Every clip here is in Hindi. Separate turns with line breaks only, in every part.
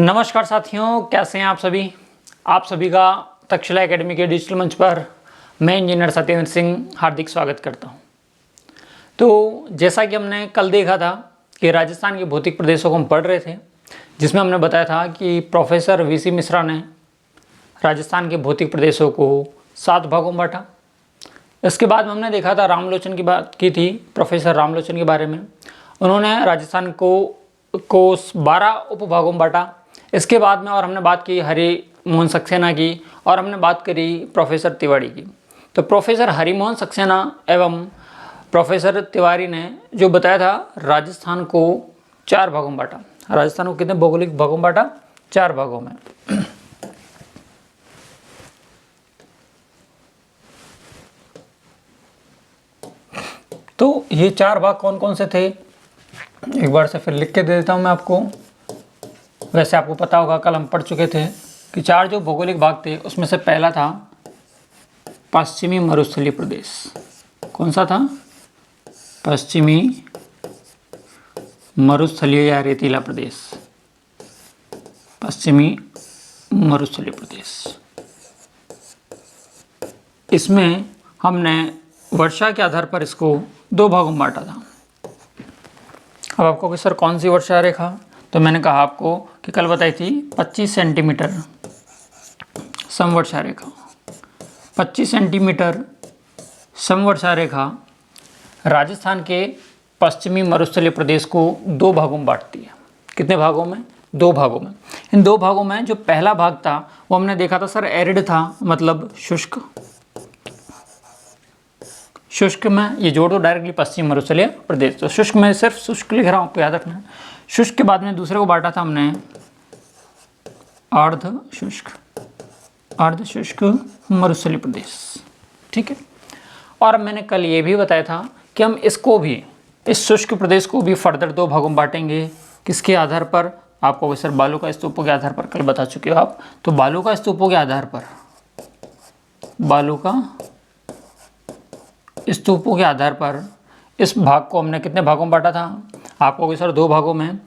नमस्कार साथियों, कैसे हैं आप सभी। आप सभी का तक्षशिला एकेडमी के डिजिटल मंच पर मैं इंजीनियर सत्येंद्र सिंह हार्दिक स्वागत करता हूं। तो जैसा कि हमने कल देखा था कि राजस्थान के भौतिक प्रदेशों को हम पढ़ रहे थे, जिसमें हमने बताया था कि प्रोफेसर वीसी मिश्रा ने राजस्थान के भौतिक प्रदेशों को 7 भागों में बांटा। इसके बाद हमने देखा था रामलोचन की बात की थी, प्रोफेसर रामलोचन के बारे में। उन्होंने राजस्थान को 12 उपभागों में बांटा। इसके बाद में और हमने बात की हरि मोहन सक्सेना की और हमने बात करी प्रोफेसर तिवारी की। तो प्रोफेसर हरि मोहन सक्सेना एवं प्रोफेसर तिवारी ने जो बताया था, राजस्थान को 4 भागों में बांटा। राजस्थान को कितने भौगोलिक भागों में बांटा? 4 भागों में। तो ये 4 भाग कौन कौन से थे, एक बार से फिर लिख के दे देता हूं मैं आपको। वैसे आपको पता होगा, कल हम पढ़ चुके थे कि 4 जो भौगोलिक भाग थे उसमें से पहला था पश्चिमी मरुस्थलीय प्रदेश। कौन सा था? पश्चिमी मरुस्थलीय या रेतीला प्रदेश। पश्चिमी मरुस्थलीय प्रदेश, इसमें हमने वर्षा के आधार पर इसको 2 भागों में बांटा था। अब आपको कि सर कौन सी वर्षा रेखा, तो मैंने कहा आपको कि कल बताई थी 25 सेंटीमीटर समवर्षा रेखा। 25 सेंटीमीटर समवर्षा रेखा राजस्थान के पश्चिमी मरुस्थलीय प्रदेश को 2 भागों में बांटती है। कितने भागों में? 2 भागों में। इन 2 भागों में जो पहला भाग था वो हमने देखा था सर एरिड था, मतलब शुष्क। शुष्क में ये जोड़ दो डायरेक्टली पश्चिम मरुस्थलीय प्रदेश। तो शुष्क में सिर्फ शुष्क लिख रहा हूँ, आपको याद रखना है। शुष्क के बाद में दूसरे को बांटा था हमने अर्ध शुष्क मरुस्थलीय प्रदेश। ठीक है। और मैंने कल ये भी बताया था कि हम इसको भी, इस शुष्क प्रदेश को भी फर्दर 2 भागों में बांटेंगे। किसके आधार पर? आपको सर बालू का स्तूपों के आधार पर कल बता चुके हो आप। तो बालू का स्तूपों के आधार पर, बालू का स्तूपों के आधार पर इस भाग को हमने कितने भागों में बांटा था? आपको कि सर 2 भागों में।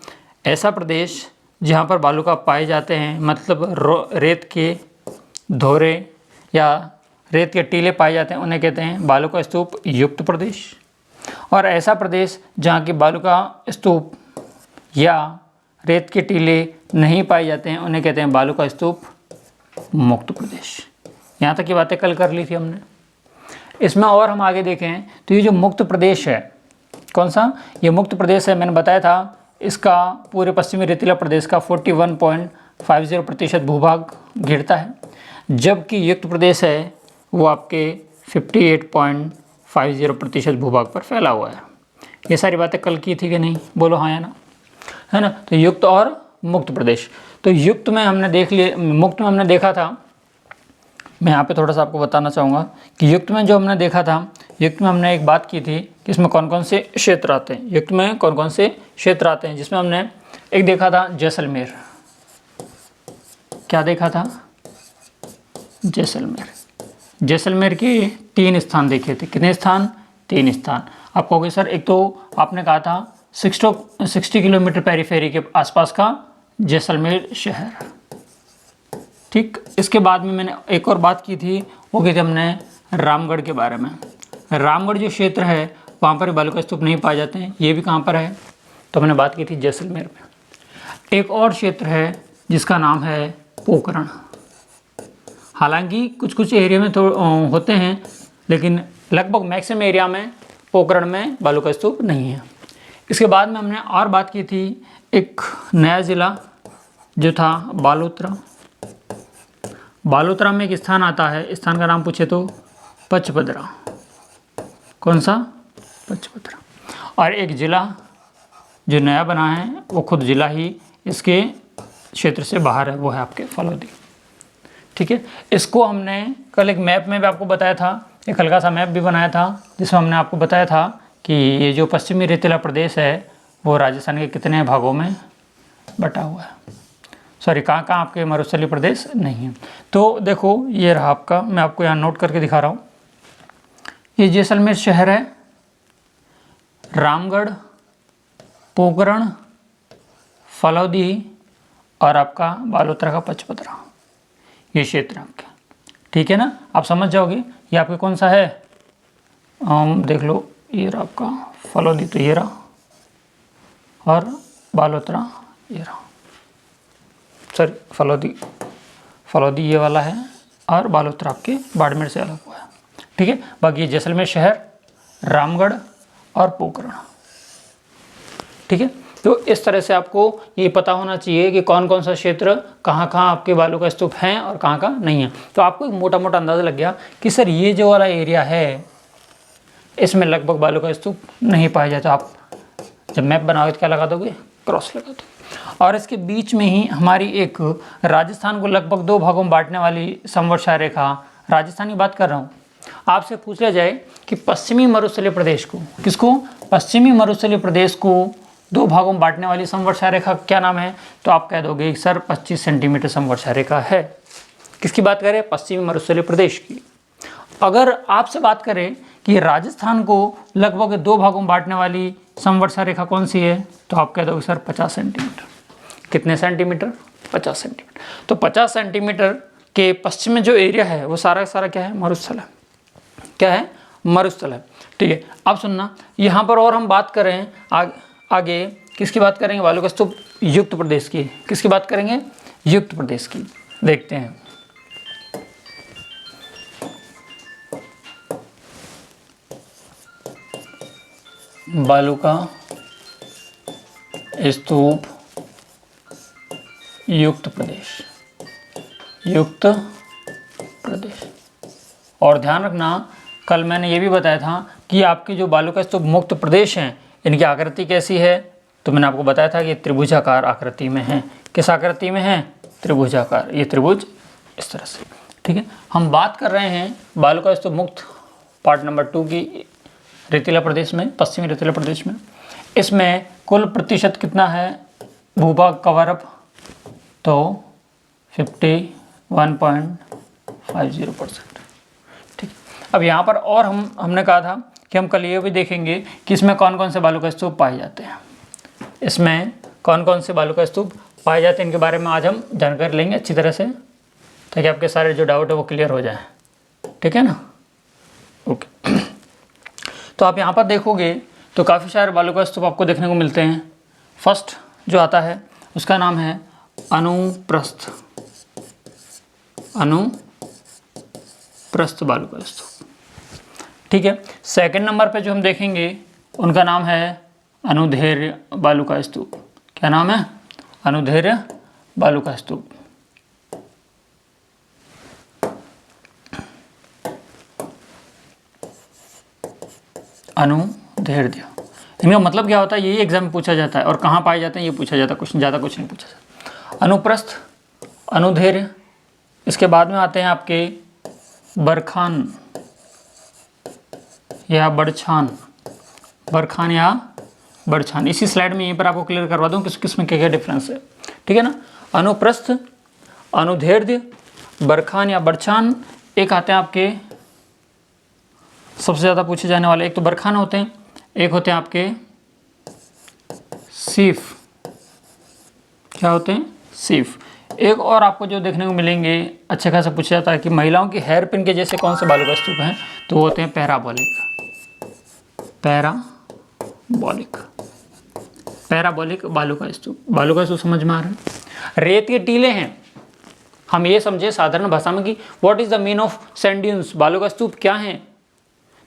ऐसा प्रदेश जहाँ पर बालू का पाए जाते हैं, मतलब रेत के धोरे या रेत के टीले पाए जाते हैं, उन्हें कहते हैं बालू का स्तूप युक्त प्रदेश। और ऐसा प्रदेश जहाँ की बालू का स्तूप या रेत के टीले नहीं पाए जाते हैं, उन्हें कहते हैं बालू का स्तूप मुक्त प्रदेश। यहाँ तक की बातें कल कर ली थी हमने। इसमें और हम आगे देखें तो ये जो मुक्त प्रदेश है, कौन सा? ये मुक्त प्रदेश है, मैंने बताया था इसका पूरे पश्चिमी रेतीला प्रदेश का 41.50% भूभाग घेरता है, जबकि युक्त प्रदेश है वो आपके 58.50% भूभाग पर फैला हुआ है। ये सारी बातें कल की थी कि नहीं? बोलो हाँ या ना, है ना। तो युक्त और मुक्त प्रदेश। तो युक्त में हमने देख लिया, मुक्त में हमने देखा था, मैं यहाँ पे थोड़ा सा आपको बताना चाहूँगा कि युक्त में जो हमने देखा था, युक्त में हमने एक बात की थी कि इसमें कौन कौन से क्षेत्र आते हैं। युक्त में कौन कौन से क्षेत्र आते हैं, जिसमें हमने एक देखा था जैसलमेर। क्या देखा था? जैसलमेर के 3 स्थान देखे थे। कितने स्थान? 3 स्थान। आप कहोगे सर एक तो आपने कहा था 60 किलोमीटर पेरीफेरी के आसपास का जैसलमेर शहर। ठीक। इसके बाद में मैंने एक और बात की थी, वो की थी हमने रामगढ़ के बारे में। रामगढ़ जो क्षेत्र है वहाँ पर बालू का स्तूप नहीं पाए जाते हैं। ये भी कहाँ पर है? तो हमने बात की थी जैसलमेर में। एक और क्षेत्र है जिसका नाम है पोखरण। हालांकि कुछ कुछ एरिया में तो होते हैं, लेकिन लगभग मैक्सिमम एरिया में पोखरण में बालू का स्तूप नहीं है। इसके बाद में हमने और बात की थी एक नया ज़िला जो था बालोतरा। बालोतरा में एक स्थान आता है, स्थान का नाम पूछे तो पचपदरा। कौन सा? पचपदरा। और एक ज़िला जो नया बना है वो खुद ज़िला ही इसके क्षेत्र से बाहर है, वो है आपके फलौदी। ठीक है। इसको हमने कल एक मैप में भी आपको बताया था, एक हल्का सा मैप भी बनाया था, जिसमें हमने आपको बताया था कि ये जो पश्चिमी रेतीला प्रदेश है वो राजस्थान के कितने भागों में बटा हुआ है। सॉरी, कहाँ कहाँ आपके मरुस्थलीय प्रदेश नहीं है। तो देखो ये रहा आपका, मैं आपको यहाँ नोट करके दिखा रहा हूँ। ये जैसलमेर शहर है, रामगढ़, पोखरण, फलौदी और आपका बालोतरा का पचपदरा, ये क्षेत्र आपका, ठीक है ना। आप समझ जाओगे ये आपके कौन सा है, देख लो ये रहा आपका फलोदी, तो ये रहा, और बालोतरा ये रहा, सॉरी फलोदी ये वाला है, और बालोतरा आपके बाड़मेर से अलग हुआ है, ठीक है। बाकी ये जैसलमेर शहर, रामगढ़ और पोखरण, ठीक है। तो इस तरह से आपको ये पता होना चाहिए कि कौन कौन सा क्षेत्र कहाँ कहाँ आपके बालू का स्तूप हैं और कहाँ कहाँ नहीं है। तो आपको एक मोटा मोटा अंदाज़ा लग गया कि सर ये जो वाला एरिया है इसमें लगभग बालू का स्तूप नहीं पाया जाता। आप जब मैप बनाओगे तो क्या लगा दोगे, क्रॉस लगा दोगे। और इसके बीच में ही हमारी एक राजस्थान को लगभग 2 भागों में बांटने वाली संवर्षा रेखा, राजस्थान की बात कर रहा हूँ। आपसे पूछ लिया जाए कि पश्चिमी मरुस्थलीय प्रदेश को, किसको, पश्चिमी मरुस्थलीय प्रदेश को 2 भागों में बांटने वाली संवर्षा रेखा क्या नाम है, तो आप कह दोगे सर 25 सेंटीमीटर संवर्षा रेखा है। किसकी बात करें, पश्चिमी मरुस्थलीय प्रदेश की। अगर आपसे बात करें कि राजस्थान को लगभग 2 भागों में बांटने वाली संवर्षा रेखा कौन सी है, तो आप कह दोगे सर 50 सेंटीमीटर। कितने सेंटीमीटर, 50 सेंटीमीटर। तो 50 सेंटीमीटर के पश्चिम में जो एरिया है वो सारा का सारा क्या है, मरुस्थल है। क्या है, मरुस्थल है, ठीक है। अब सुनना, यहाँ पर और हम बात करें आगे किसकी बात करेंगे, बालू का स्तूप युक्त प्रदेश की। किसकी बात करेंगे, युक्त प्रदेश की। देखते हैं, बालू का स्तूप युक्त प्रदेश, युक्त प्रदेश। और ध्यान रखना, कल मैंने ये भी बताया था कि आपके जो बालू का स्तूप मुक्त प्रदेश हैं इनकी आकृति कैसी है, तो मैंने आपको बताया था कि त्रिभुजाकार आकृति में है। किस आकृति में है, त्रिभुजाकार। ये त्रिभुज इस तरह से, ठीक है। हम बात कर रहे हैं बालू का स्तूप मुक्त पार्ट नंबर 2 की, रेतीला प्रदेश में, पश्चिमी रेतीला प्रदेश में। इसमें कुल प्रतिशत कितना है भूभाग कवर, तो 51.50%, ठीक। अब यहाँ पर और हमने कहा था कि हम कल ये भी देखेंगे कि इसमें कौन कौन से बालू का स्तूप पाए जाते हैं। इसमें कौन कौन से बालू का स्तूप पाए जाते हैं इनके बारे में आज हम जानकारी लेंगे अच्छी तरह से, ताकि आपके सारे जो डाउट है वो क्लियर हो जाए, ठीक है ना। ओके, तो आप यहाँ पर देखोगे तो काफ़ी सारे बालू का स्तूप आपको देखने को मिलते हैं। फर्स्ट जो आता है उसका नाम है अनुप्रस्थ, अनुप्रस्थ बालू का स्तूप, ठीक है। सेकंड नंबर पे जो हम देखेंगे उनका नाम है अनुदैर्घ्य बालू का स्तूप। क्या नाम है, अनुदैर्घ्य बालू का स्तूप। अनुदैर्घ्य, इनका मतलब क्या होता है, यही एग्जाम में पूछा जाता है। और कहाँ पाए जाते हैं ये पूछा जाता है, क्वेश्चन ज़्यादा कुछ नहीं पूछा जाता। अनुप्रस्थ, अनुदैर्घ्य, इसके बाद में आते हैं आपके बरखान या बड़छान, बरखान या बड़छान। इसी स्लाइड में यहीं पर आपको क्लियर करवा दूँ किस किस में क्या क्या डिफरेंस है, ठीक है ना। अनुप्रस्थ, अनुदैर्घ्य, बरखान या बड़छान। एक आते हैं आपके सबसे ज़्यादा पूछे जाने वाले, एक तो बरखान होते हैं, एक होते हैं आपके सीफ। क्या होते हैं, सीफ। एक और आपको जो देखने को मिलेंगे अच्छे खासा पूछा जाता है कि महिलाओं की हेयर पिन के जैसे कौन से बालू का स्तूप हैं, तो वो होते हैं पैराबोलिक, पैराबोलिक, पैराबोलिक बालू का स्तूप। बालू का स्तूप समझ में आ रहा है। रेत के टीले हैं, हम ये समझे साधारण भाषा में कि what is the mean of sand dunes, बालू का स्तूप क्या है,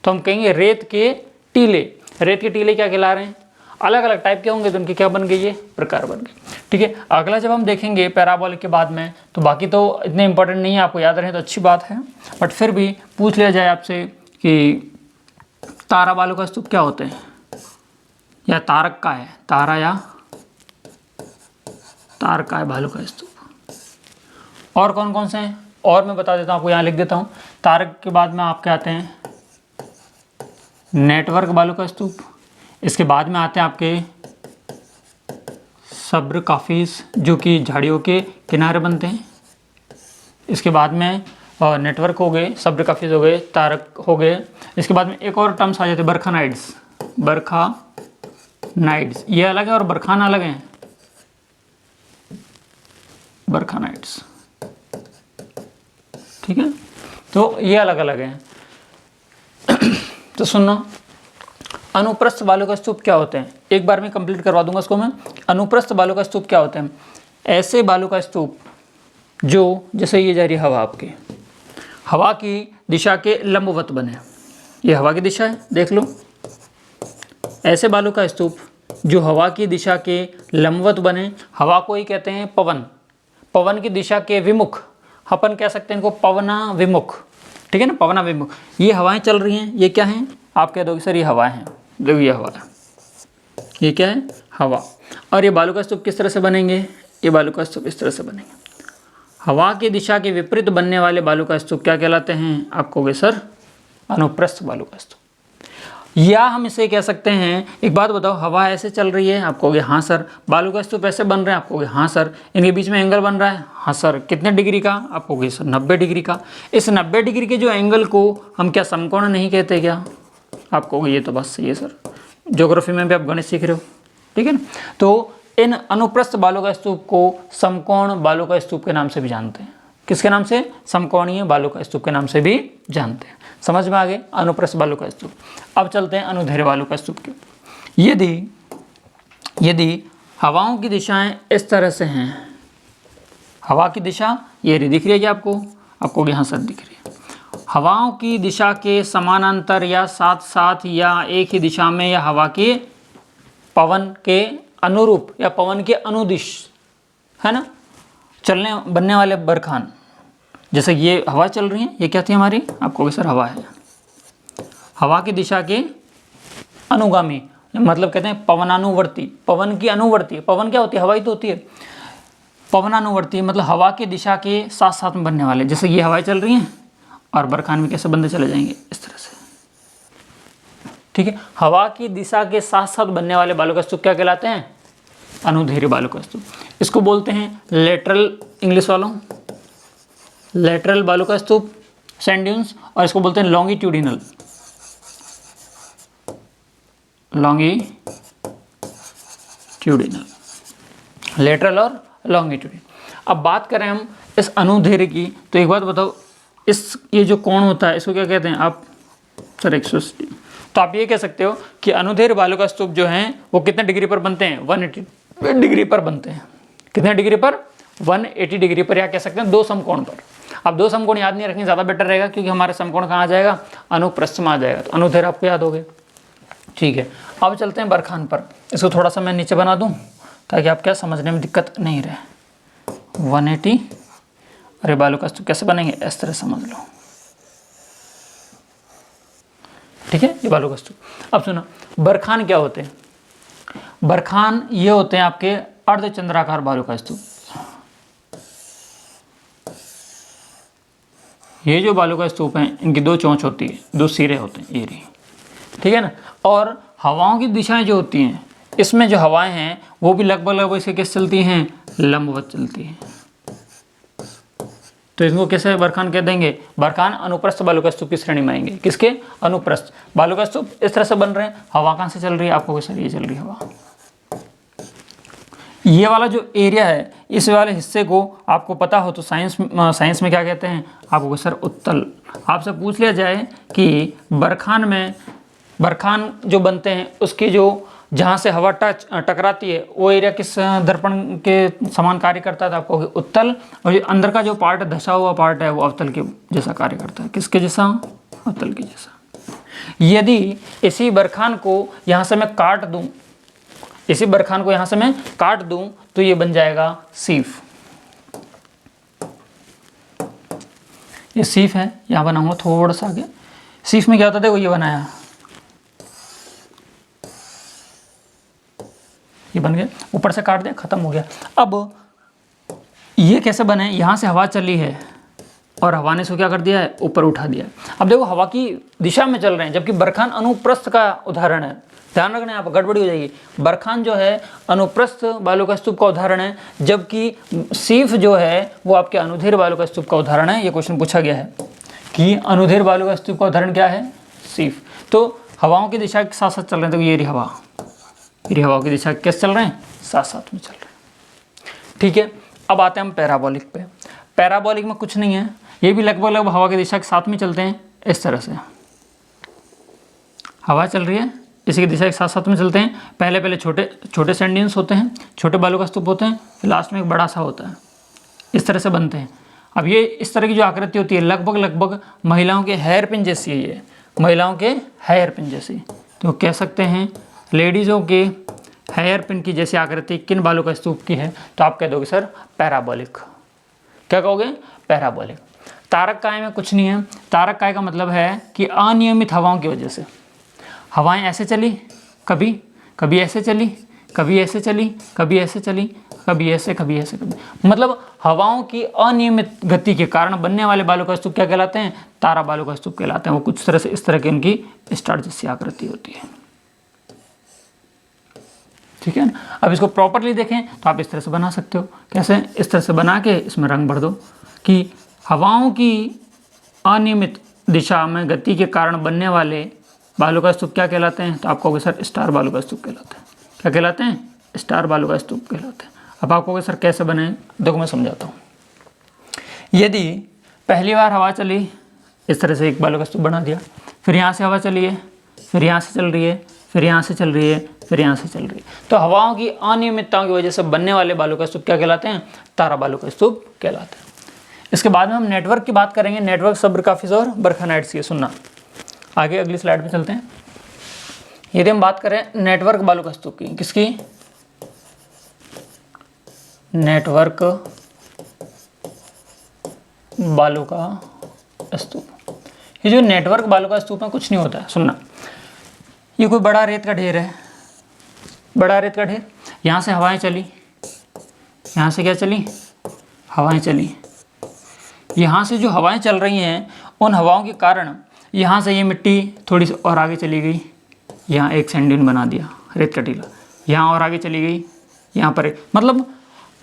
तो हम कहेंगे रेत के टीले। रेत के टीले क्या कहला रहे हैं, अलग अलग टाइप के होंगे तो उनके क्या बन गए, ये प्रकार बन गए, ठीक है। अगला जब हम देखेंगे पैराबोलिक के बाद में, तो बाकी तो इतने इंपॉर्टेंट नहीं है, आपको याद रहे तो अच्छी बात है, बट फिर भी पूछ लिया जाए आपसे कि तारा बालू का स्तूप क्या होते हैं, या तारक का है, तारा या तार का है बालू का स्तूप। और कौन कौन से हैं, और मैं बता देता हूँ आपको, यहाँ लिख देता हूँ। तारक के बाद में आपके आते हैं नेटवर्क बालू का स्तूप। इसके बाद में आते हैं आपके सब्र काफिस, जो कि झाड़ियों के किनारे बनते हैं। इसके बाद में नेटवर्क हो गए, सब्र काफिस हो गए, तारक हो गए। इसके बाद में एक और टर्म्स आ जाते हैं, बरखानाइड्स, बरखानाइड्स, ये अलग है और बरखाना अलग है। बरखानाइट्स। ठीक है, तो ये अलग अलग हैं। तो सुनो, अनुप्रस्थ बालू का स्तूप क्या होते हैं, एक बार में कंप्लीट करवा दूंगा इसको मैं। अनुप्रस्थ बालू का स्तूप क्या होते हैं? ऐसे बालू का स्तूप जो जैसे ये जा रही है हवा, आपकी हवा की दिशा के लंबवत बने। ये हवा की दिशा है, देख लो। ऐसे बालू का स्तूप जो हवा की दिशा के लंबवत बने, हवा को ही कहते हैं पवन, पवन की दिशा के विमुख, अपन कह सकते हैं इनको पवना विमुख। ठीक है ना, पवना विमुख। ये हवाएं चल रही हैं, ये क्या हैं? आप कह दोगे सर ये हवाएं हैं। देखो ये हवा है, ये क्या है? हवा। और ये बालू का स्तूप किस तरह से बनेंगे? ये बालू का स्तूप इस तरह से बनेंगे। हवा की दिशा के विपरीत बनने वाले बालू का स्तूप क्या कहलाते हैं? आप कहोगे सर अनुप्रस्थ बालू का स्तूप। या हम इसे कह सकते हैं, एक बात बताओ, हवा ऐसे चल रही है, आप कहोगे हाँ सर। बालू का स्तूप ऐसे बन रहे हैं, आप कहोगे हाँ सर। इनके बीच में एंगल बन रहा है, हाँ सर। कितने डिग्री का? आप कहोगे सर 90 डिग्री का। इस 90 डिग्री के जो एंगल को हम क्या समकोण नहीं कहते क्या? आप कहोगे ये तो बात सही है सर, ज्योग्राफी में भी आप गणित सीख रहे हो। ठीक है ना, तो इन अनुप्रस्थ बालू का स्तूप को समकोण बालू का स्तूप के नाम से भी जानते हैं। किसके नाम से? समकोणीय बालू का स्तूप के नाम से भी जानते हैं। समझ में आ गए अनुप्रस्थ बालू का स्तूप। अब चलते हैं अनुदैर्घ्य बालू का स्तूप के। यदि हवाओं की दिशाएं इस तरह से हैं, हवा की दिशा ये दिख रही है क्या आपको यहाँ सर दिख रही है। हवाओं की दिशा के समानांतर या साथ साथ या एक ही दिशा में, या हवा के पवन के अनुरूप या पवन के अनुदिश, है ना, चलने बनने वाले बरखान। जैसे ये हवा चल रही है, ये क्या थी हमारी? आप कहोगे सर हवा है। हवा की दिशा के अनुगामी, मतलब कहते हैं पवनानुवर्ती, पवन की अनुवर्ती। पवन क्या होती है? हवा ही तो होती है। पवनानुवर्ती मतलब हवा की दिशा के साथ साथ में बनने वाले। जैसे ये हवाएं चल रही हैं और बरखान में कैसे बनते चले जाएंगे? इस तरह से। ठीक है, हवा की दिशा के साथ साथ बनने वाले बालू का स्तूप क्या कहलाते हैं? अनुदैर्घ्य बालू का स्तूप। इसको बोलते हैं लेटरल, इंग्लिश वालों लेटरल बालू का स्तूप, सैंड ड्यून्स। और इसको बोलते हैं लॉन्गिट्यूडिनल, लेटरल और लॉन्गिट्यूडिनल। अब बात करें हम इस अनुदैर्घ्य की, तो एक बात बताओ, ये जो कोण होता है इसको क्या कहते हैं आप? सर 180। तो आप ये कह सकते हो कि अनुदैर्घ्य बालू का स्तूप जो हैं वो कितने डिग्री पर बनते हैं? 180 डिग्री पर बनते हैं। कितने डिग्री पर? 180 डिग्री पर, या कह सकते हैं दो समकोण पर। अब दो समकोण याद नहीं रखनी, ज़्यादा बेटर रहेगा, क्योंकि हमारे समकोण कहाँ आ जाएगा? अनुप्रस्थ में आ जाएगा। तो अनुदैर्घ्य आपको याद हो गए। ठीक है, अब चलते हैं बरखान पर। इसको थोड़ा सा मैं नीचे बना दूं ताकि आप क्या समझने में दिक्कत नहीं रहे। 180, अरे बालू का स्तूप कैसे बनेंगे? इस तरह समझ लो। ठीक है, ये बालू का स्तूप। अब सुनो, बरखान क्या होते हैं? बरखान ये होते हैं आपके अर्धचंद्राकार बालू का स्तूप। ये जो बालू का स्तूप हैं, इनकी दो चोंच होती है, दो सिरे होते हैं, ये रही। ठीक है ना, और हवाओं की दिशाएं जो होती हैं, इसमें जो हवाएं हैं वो भी लगभग इसके कैसे चलती हैं? लंबवत चलती हैं। तो इसको कैसे बरखान कह देंगे? बरखान अनुप्रस्थ बालू का स्तूप की श्रेणी में आएंगे। किसके? अनुप्रस्थ बालू का स्तूप इस तरह से बन रहे हैं। हवा कहाँ से चल रही है? आपको सर ये चल रही है हवा। ये वाला जो एरिया है, इस वाले हिस्से को आपको पता हो तो साइंस में क्या कहते हैं? आपको सर उत्तल। आपसे पूछ लिया जाए कि बरखान जो बनते हैं उसकी जो जहाँ से हवा टकराती है वो एरिया किस दर्पण के समान कार्य करता है? तो आपको उत्तल। और जो अंदर का जो पार्ट धंसा हुआ पार्ट है वो अवतल के जैसा कार्य करता है। किसके जैसा? अवतल के जैसा। यदि इसी बरखान को यहाँ से मैं काट दूं, इसी बरखान को यहाँ से मैं काट दूं तो ये बन जाएगा सीफ। ये सीफ है, यहाँ बनाऊंगा थोड़ा सा आगे। सीफ में क्या होता था? वो ये बनाया, ये बन गया, ऊपर से काट दिया, खत्म हो गया। अब ये कैसे बने? यहाँ से हवा चली है और हवा ने इसको क्या कर दिया है? ऊपर उठा दिया। अब देखो हवा की दिशा में चल रहे हैं, जबकि बरखान अनुप्रस्थ का उदाहरण है। ध्यान रखना, यहाँ पर गड़बड़ी हो जाएगी। बरखान जो है अनुप्रस्थ बालू का स्तूप का उदाहरण है, जबकि सीफ जो है वो आपके अनुदैर्घ्य बालू का स्तूप का उदाहरण है। ये क्वेश्चन पूछा गया है कि अनुदैर्घ्य बालू का स्तूप का उदाहरण क्या है? सीफ। तो हवाओं की दिशा के साथ साथ चल रहे हैं, तो ये रही हवा, हवाओं की दिशा कैसे चल रहे हैं? साथ साथ में चल रहे हैं। ठीक है, अब आते हैं हम पैराबोलिक पे। पैराबोलिक में कुछ नहीं है, ये भी लगभग लगभग हवा की दिशा के साथ में चलते हैं। इस तरह से हवा चल रही है, इसी की दिशा के साथ साथ में चलते हैं। पहले पहले छोटे छोटे सैंड ड्यून्स होते हैं, छोटे बालू का स्तूप होते हैं, फिर लास्ट में एक बड़ा सा होता है। इस तरह से बनते हैं। अब ये इस तरह की जो आकृति होती है लगभग लगभग महिलाओं के हेयर पिन जैसी है, ये महिलाओं के हेयर पिन जैसी। तो कह सकते हैं लेडीज़ों के हेयर पिन की जैसी आकृति किन बालू का स्तूप की है? तो आप कह दोगे सर पैराबोलिक। क्या कहोगे? पैराबोलिक। तारक काय में कुछ नहीं है। तारक काय का मतलब है कि अनियमित हवाओं की वजह से हवाएं ऐसे चली, कभी कभी ऐसे चली, कभी ऐसे चली, कभी ऐसे चली, कभी ऐसे, कभी ऐसे, कभी, मतलब हवाओं की अनियमित गति के कारण बनने वाले बालू का स्तूप क्या कहलाते हैं? तारा बालू का स्तूप कहलाते हैं। वो कुछ तरह से इस तरह की उनकी स्टार जैसी आकृति होती है। ठीक है ना। अब इसको प्रॉपरली देखें तो आप इस तरह से बना सकते हो। कैसे? इस तरह से बना के इसमें रंग भर दो कि हवाओं की अनियमित दिशा में गति के कारण बनने वाले बालू का स्तूप क्या कहलाते हैं? तो आप कहोगे सर स्टार बालू का स्तूप कहलाते हैं। क्या कहलाते हैं? स्टार बालू का स्तूप कहलाते हैं। अब आप कहोगे सर कैसे बने? देखो मैं समझाता हूँ। यदि पहली बार हवा चली, इस तरह से एक बालू का स्तूप बना दिया, फिर यहाँ से हवा चली है, फिर यहाँ से चल रही है, फिर यहाँ से चल रही है, फिर यहाँ से चल रही है, तो हवाओं की अनियमितताओं की वजह से बनने वाले बालू का स्तूप क्या कहलाते हैं? तारा बालू का स्तूप कहलाते हैं। इसके बाद में हम नेटवर्क की बात करेंगे। नेटवर्क सब्रकाफिस और बरखानाइट्स की। सुनना, आगे अगली स्लाइड पे चलते हैं। यदि हम बात करें नेटवर्क बालू का स्तूप की, किसकी? नेटवर्क बालू का स्तूप। ये जो नेटवर्क बालू का स्तूप है कुछ नहीं होता है। सुनना, ये कोई बड़ा रेत का ढेर है, बड़ा रेत का ढेर। यहाँ से हवाएं चली, यहाँ से क्या चली? हवाएं चली। यहाँ से जो हवाएं चल रही हैं उन हवाओं के कारण यहाँ से ये मिट्टी थोड़ी सी और आगे चली गई, यहाँ एक सैंड ड्यून बना दिया, रेत का टीला। यहाँ और आगे चली गई, यहाँ पर मतलब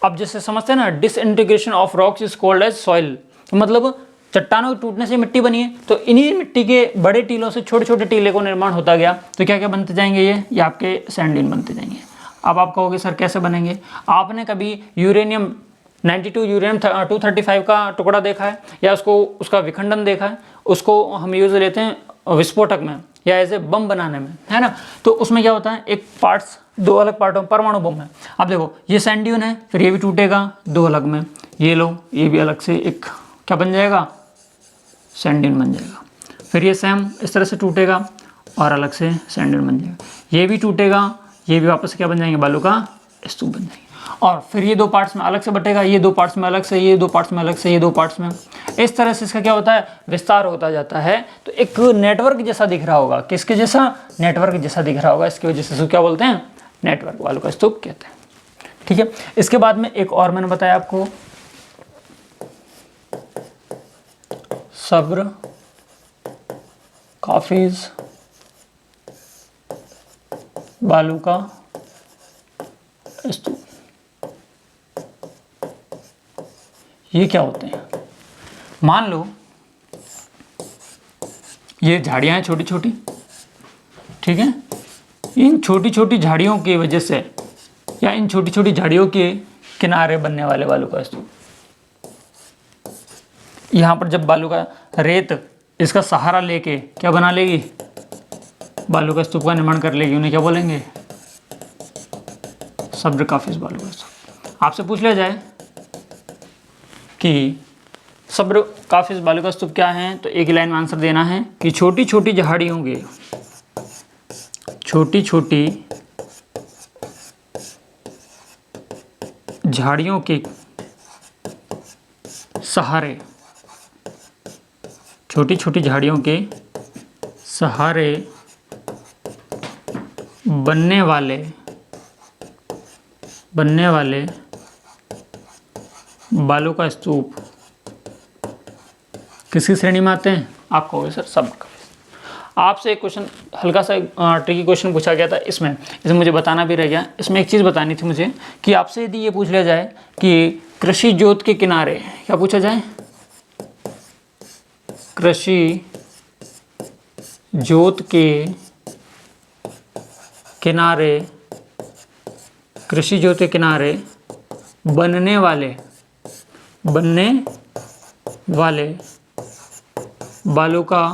अब जैसे समझते हैं ना, disintegration of rocks is called as soil. मतलब चट्टानों के टूटने से मिट्टी बनी है, तो इन्हीं मिट्टी के बड़े टीलों से छोटे छोटे टीले को निर्माण होता गया, तो क्या क्या बनते जाएंगे? ये आपके सैंड ड्यून बनते जाएंगे। अब आप कहोगे सर कैसे बनेंगे? आपने कभी यूरेनियम 92 यूरेनियम 235 का टुकड़ा देखा है, या उसका विखंडन देखा है? उसको हम यूज लेते हैं विस्फोटक में या एज ए बम बनाने में, है ना। तो उसमें क्या होता है, एक पार्ट्स दो अलग पार्टों में परमाणु बम है। अब देखो ये सैंड ड्यून है, फिर ये भी टूटेगा दो अलग में, ये लो ये भी अलग से एक क्या बन जाएगा? सैंड ड्यून बन जाएगा। फिर ये सेम इस तरह से टूटेगा और अलग से सैंड ड्यून बन जाएगा। ये भी टूटेगा, ये भी वापस क्या बन जाएंगे? बालू का स्तूप बन जाएंगे। और फिर ये दो पार्ट्स में अलग से बटेगा, ये दो पार्ट्स में अलग से, ये दो पार्ट्स में अलग से, ये दो पार्ट्स में। इस तरह से इसका क्या होता है? विस्तार होता जाता है। तो एक नेटवर्क जैसा दिख रहा होगा। किसके जैसा? नेटवर्क जैसा दिख रहा होगा। इसकी वजह से क्या बोलते हैं? नेटवर्क बालू का स्तूप कहते हैं। ठीक है। इसके बाद में एक और मैंने बताया आपको, सब्र काफिज बालू का स्तूप। ये क्या होते हैं? मान लो ये झाड़ियां हैं छोटी छोटी, ठीक है। इन छोटी छोटी झाड़ियों की वजह से या इन छोटी छोटी झाड़ियों के किनारे बनने वाले बालू का स्तूप। यहाँ पर जब बालू का रेत इसका सहारा लेके क्या बना लेगी? बालू का स्तूप का निर्माण कर लेगी। उन्हें क्या बोलेंगे? सब्र काफिज बालू का स्तूप। आपसे पूछ लिया जाए कि सब्र काफिज बालू का स्तूप क्या है, तो एक ही लाइन में आंसर देना है कि छोटी छोटी झाड़ियों के, छोटी छोटी झाड़ियों के सहारे, छोटी छोटी झाड़ियों के सहारे बनने वाले बालू का स्तूप किसकी श्रेणी में आते हैं? आप कहोगे सर सब्र काफिज। आपसे एक क्वेश्चन हल्का सा ट्रिकी क्वेश्चन पूछा गया था, इसमें मुझे बताना भी रह गया। इसमें एक चीज़ बतानी थी मुझे कि आपसे यदि ये पूछ लिया जाए कि कृषि जोत के किनारे, क्या पूछा जाए? कृषि जोत के किनारे, कृषि जोत के किनारे बनने वाले बनने वाले बालू का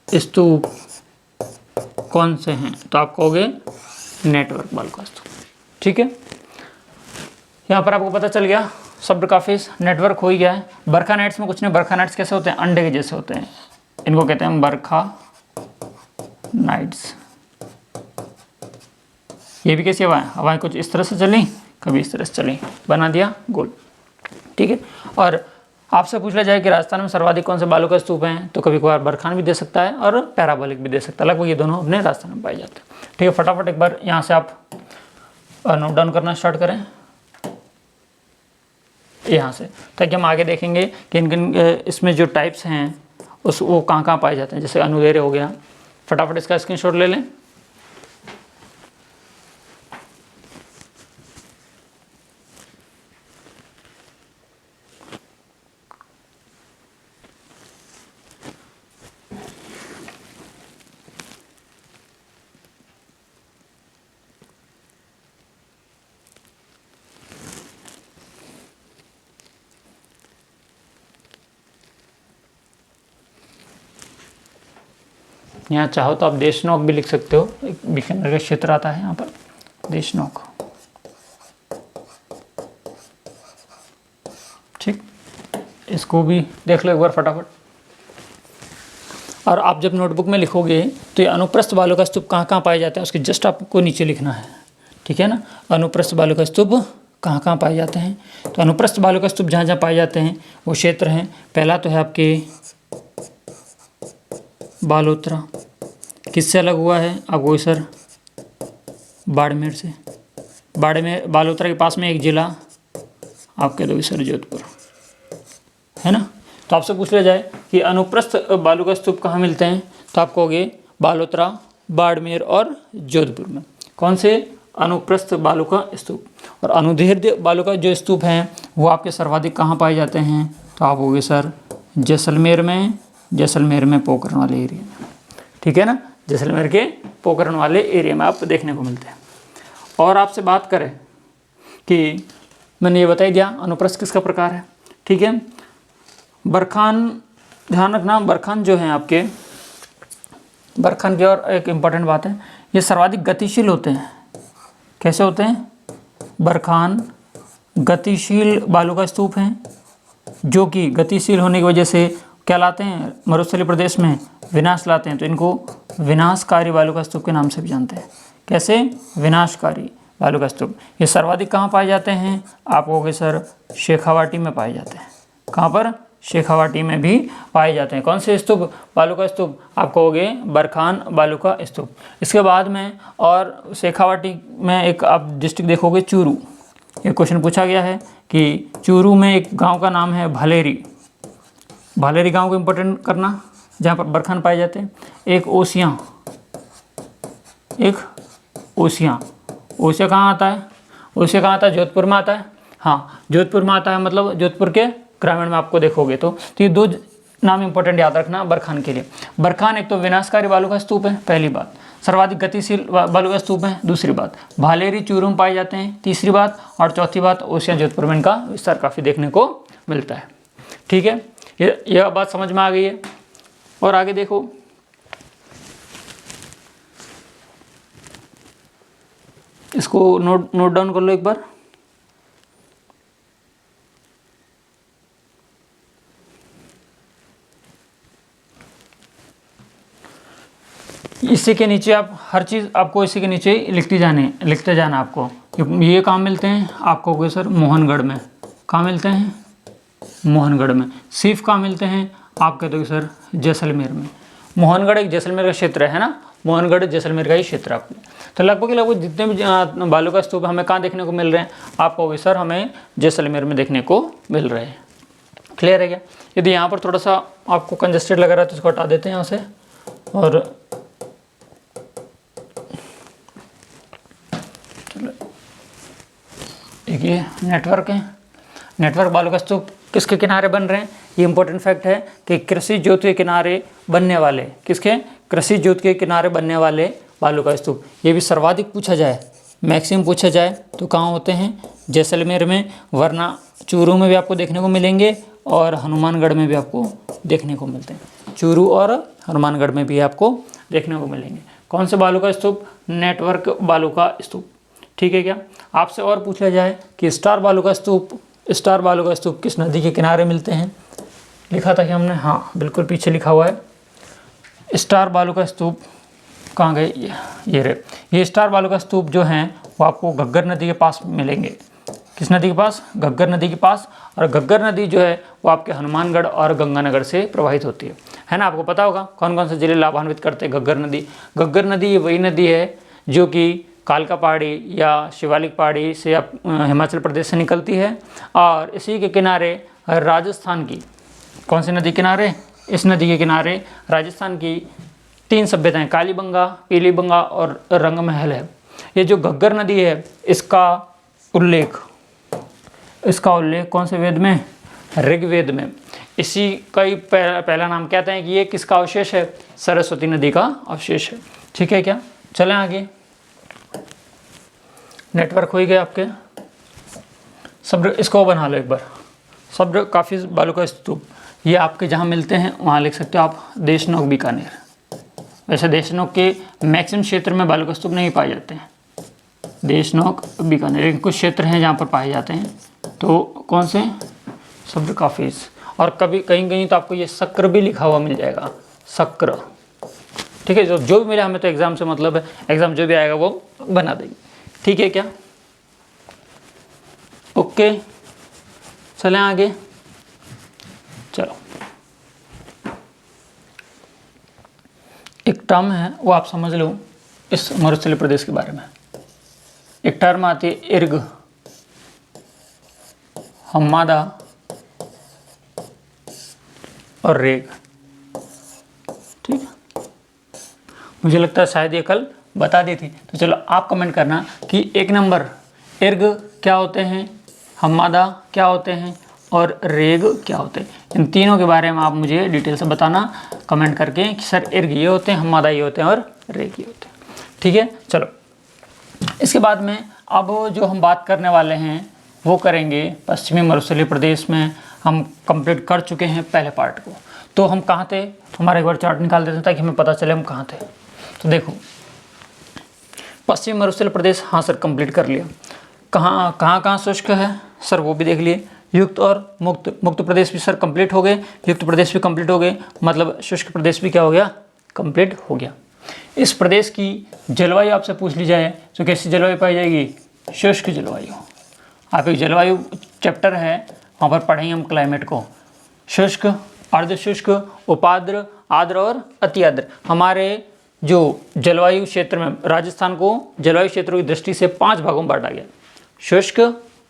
स्तूप कौन से हैं? तो आप कहोगे नेटवर्क बालू का स्तूप। ठीक है, यहाँ पर आपको पता चल गया शब्द का फेस नेटवर्क हो ही गया है। बरखा नाइट्स में कुछ नहीं, बरखा नाइट्स कैसे होते हैं? अंडे के जैसे होते हैं, इनको कहते हैं बरखा नाइट्स। ये भी कैसी हवाएं? हवाएं कुछ इस तरह से चली, कभी इस तरह से चली, बना दिया गोल। ठीक है, और आपसे पूछ लिया जाए कि राजस्थान में सर्वाधिक कौन से बालू का स्तूप हैं, तो कभी कभार बरखान भी दे सकता है और पैराबोलिक भी दे सकता है, लगभग ये दोनों अपने राजस्थान में पाए जाते हैं। ठीक है, फटाफट एक बार यहाँ से आप नोट डाउन करना स्टार्ट करें यहाँ से, ताकि हम आगे देखेंगे कि इन इसमें जो टाइप्स हैं उस वो कहाँ कहाँ पाए जाते हैं। जैसे अनुदैर्य हो गया, फटाफट इसका स्क्रीनशॉट ले लें। यहाँ चाहो तो आप देशनोक भी लिख सकते हो, एक बीकानेर का क्षेत्र आता है यहाँ पर देशनोक। ठीक, इसको भी देख लो एक बार फटाफट। और आप जब नोटबुक में लिखोगे तो ये अनुप्रस्थ बालू का स्तूप कहाँ कहाँ पाए जाते हैं उसके जस्ट आपको नीचे लिखना है। ठीक है ना, अनुप्रस्थ बालू का स्तूप कहाँ कहाँ पाए जाते हैं? तो अनुप्रस्थ बालू का स्तूप जहाँ जहाँ पाए जाते हैं वो क्षेत्र हैं। पहला तो है आपके बालोतरा, किससे अलग हुआ है? आपको सर बाड़मेर से। बाड़मेर बालोतरा के पास में एक जिला आप कह दोगे सर जोधपुर, है ना। तो आपसे पूछ लिया जाए कि अनुप्रस्थ बालू का स्तूप कहाँ मिलते हैं, तो आप कहोगे बालोतरा, बाड़मेर और जोधपुर में। कौन से? अनुप्रस्थ बालू का स्तूप। और अनुदैर्ध्य बालू का जो स्तूप हैं वो आपके सर्वाधिक कहाँ पाए जाते हैं? तो आप कहोगे सर जैसलमेर में, जैसलमेर में पोखरण वाले एरिया में। ठीक है ना, जैसलमेर के पोखरण वाले एरिया में आप देखने को मिलते हैं। और आपसे बात करें कि मैंने ये बता ही दिया अनुप्रस्थ किसका प्रकार है। ठीक है, बरखान, ध्यान रखना बरखान जो हैं आपके, बरखान की और एक इम्पॉर्टेंट बात है, ये सर्वाधिक गतिशील होते हैं। कैसे होते हैं? बरखान गतिशील बालू का स्तूप हैं, जो कि गतिशील होने की वजह से क्या लाते हैं? मरुस्थलीय प्रदेश में विनाश लाते हैं, तो इनको विनाशकारी बालू का स्तूप के नाम से भी जानते हैं। कैसे? विनाशकारी बालू का स्तूप। ये सर्वाधिक कहाँ पाए जाते हैं? आप कहोगे सर शेखावाटी में पाए जाते हैं। कहाँ पर? शेखावाटी में भी पाए जाते हैं। कौन से स्तूप? बालू का स्तूप। आप कहोगे बरखान बालू का स्तूप। इसके बाद में और शेखावाटी में एक आप डिस्ट्रिक्ट देखोगे चूरू। ये क्वेश्चन पूछा गया है कि चूरू में एक गांव का नाम है भालेरी। भालेरी गांव को इम्पोर्टेंट करना, जहाँ पर बरखान पाए जाते हैं। एक ओसियाँ, एक ओसियाँ। ओसिया कहाँ आता है? ओसिया कहाँ आता है? जोधपुर में आता है। हाँ, जोधपुर में आता है, मतलब जोधपुर के ग्रामीण में आपको देखोगे तो ये दो नाम इंपॉर्टेंट याद रखना बरखान के लिए। बरखान एक तो विनाशकारी बालू का स्तूप है, पहली बात। सर्वाधिक गतिशील बालू का स्तूप है, दूसरी बात। भालेरी चूरू में पाए जाते हैं, तीसरी बात। और चौथी बात, ओसिया जोधपुर में इनका विस्तार काफ़ी देखने को मिलता है। ठीक है, यह बात समझ में आ गई है। और आगे देखो, इसको नोट डाउन कर लो एक बार। इसी के नीचे आप हर चीज़ आपको इसी के नीचे लिखते जाना आपको। ये कहाँ मिलते हैं? आपको कहोगे सर मोहनगढ़ में। कहाँ मिलते हैं? मोहनगढ़ में। सीफ कहाँ मिलते हैं? आप कहते हो सर जैसलमेर में। मोहनगढ़ एक जैसलमेर का क्षेत्र है ना, मोहनगढ़ जैसलमेर का ही क्षेत्र आपको। तो लगभग जितने भी बालू का स्तूप हमें कहाँ देखने को मिल रहे हैं, आप कहोगे सर हमें जैसलमेर में देखने को मिल रहे हैं। क्लियर है क्या? यदि यहाँ पर थोड़ा सा आपको कंजस्टेड लग रहा है तो इसको हटा देते हैं यहाँ से। और एक ये नेटवर्क है, नेटवर्क बालू का स्तूप किसके किनारे बन रहे हैं? ये इंपॉर्टेंट फैक्ट है कि कृषि ज्योत के किनारे बनने वाले, किसके? कृषि ज्योत के किनारे बनने वाले बालू का स्तूप। ये भी सर्वाधिक पूछा जाए, मैक्सिमम पूछा जाए तो कहाँ होते हैं, जैसलमेर में, वरना चूरू में भी आपको देखने को मिलेंगे और हनुमानगढ़ में भी आपको देखने को मिलते हैं। चूरू और हनुमानगढ़ में भी आपको देखने को मिलेंगे। कौन से बालू का स्तूप? नेटवर्क बालू का स्तूप। ठीक है क्या? आपसे और पूछा जाए कि स्टार बालू का स्तूप किस नदी के किनारे मिलते हैं? लिखा था कि हमने, हाँ बिल्कुल पीछे लिखा हुआ है। स्टार बालू का स्तूप कहाँ गए? ये रहे। ये स्टार बालू का स्तूप जो हैं वो आपको घग्गर नदी के पास मिलेंगे। किस नदी के पास? घग्गर नदी के पास। और घग्गर नदी जो है वो आपके हनुमानगढ़ और गंगानगर से प्रवाहित होती है ना? आपको पता होगा कौन कौन से जिले लाभान्वित करते हैं घग्गर नदी। घग्गर नदी ये वही नदी है जो कि कालका पहाड़ी या शिवालिक पहाड़ी से हिमाचल प्रदेश से निकलती है, और इसी के किनारे राजस्थान की, कौन सी नदी किनारे? इस नदी के किनारे राजस्थान की 3 सभ्यताएं, कालीबंगा, पीलीबंगा और रंगमहल है। ये जो घग्गर नदी है इसका उल्लेख कौन से वेद में? ऋग्वेद में। इसी का ही पहला नाम कहते हैं कि ये किसका अवशेष है? सरस्वती नदी का अवशेष है। ठीक है क्या? चलें आगे। नेटवर्क हो ही गए आपके। सब्र इसको बना लो एक बार। सब्र काफ़ी बालू का स्तूप, ये आपके जहाँ मिलते हैं वहाँ लिख सकते हो आप, देशनोक, बीकानेर। वैसे देशनोक के मैक्सिमम क्षेत्र में बालू का स्तूप नहीं पाए जाते हैं, देशनोक, बीकानेर, लेकिन कुछ क्षेत्र हैं जहाँ पर पाए जाते हैं। तो कौन से? सब्र काफिज। और कभी कहीं कहीं तो आपको ये शक्र भी लिखा हुआ मिल जाएगा, शक्र। ठीक है, जो भी मिला हमें तो एग्जाम से मतलब है, एग्जाम जो भी आएगा वो बना देंगे। ठीक है क्या? ओके, चलें आगे। चलो, एक टर्म है वो आप समझ लो इस मरुस्थलीय प्रदेश के बारे में। एक टर्म आती है इर्ग, हम्मादा और रेग। ठीक है, मुझे लगता है शायद ये कल बता दी थी, तो चलो आप कमेंट करना कि 1 नंबर इर्ग क्या होते हैं, हम्मादा क्या होते हैं और रेग क्या होते हैं। इन तीनों के बारे में आप मुझे डिटेल से बताना कमेंट करके कि सर इर्ग ये होते हैं, हम्मादा ये होते हैं और रेग ये होते हैं। ठीक है, चलो इसके बाद में अब जो हम बात करने वाले हैं वो करेंगे पश्चिमी मरुस्थलीय प्रदेश में। हम कंप्लीट कर चुके हैं पहले पार्ट को। तो हम कहाँ थे? हमारा एक बार चार्ट निकाल देते हैं ताकि हमें पता चले हम कहाँ थे। तो देखो, पश्चिमी मरुस्थलीय प्रदेश, हाँ सर कंप्लीट कर लिया। कहाँ शुष्क है सर वो भी देख लिए। युक्त और मुक्त प्रदेश भी सर कंप्लीट हो गए, युक्त प्रदेश भी कंप्लीट हो गए, मतलब शुष्क प्रदेश भी क्या हो गया? कंप्लीट हो गया। इस प्रदेश की जलवायु आपसे पूछ ली जाए तो कैसी जलवायु पाई जाएगी? शुष्क जलवायु। आप एक जलवायु चैप्टर है वहाँ पर पढ़ेंगे हम क्लाइमेट को। शुष्क, अर्धशुष्क, उपाद्र, आर्द्र और अति आर्द्र। हमारे जो जलवायु क्षेत्र में राजस्थान को जलवायु क्षेत्रों की दृष्टि से 5 भागों में बांटा गया: शुष्क,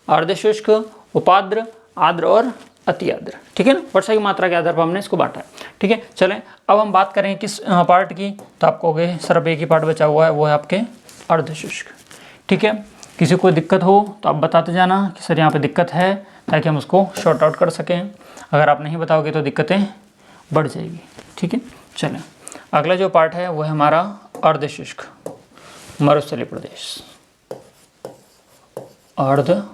अर्धशुष्क, उपाद्र, आर्द्र और अति आर्द्र। ठीक है ना, वर्षा की मात्रा के आधार पर हमने इसको बांटा है। ठीक है, चलें अब हम बात करें किस पार्ट की, तो आपको कहोगे सर अब एक ही पार्ट बचा हुआ है, वो है आपके अर्धशुष्क। ठीक है, किसी को दिक्कत हो तो आप बताते जाना कि सर यहाँ पे दिक्कत है, ताकि हम उसको शॉर्ट आउट कर सकें। अगर आप नहीं बताओगे तो दिक्कतें बढ़ जाएगी। ठीक है, चलें अगला जो पार्ट है वो है हमारा अर्धशुष्क मरुस्थलीय प्रदेश। अर्धशुष्क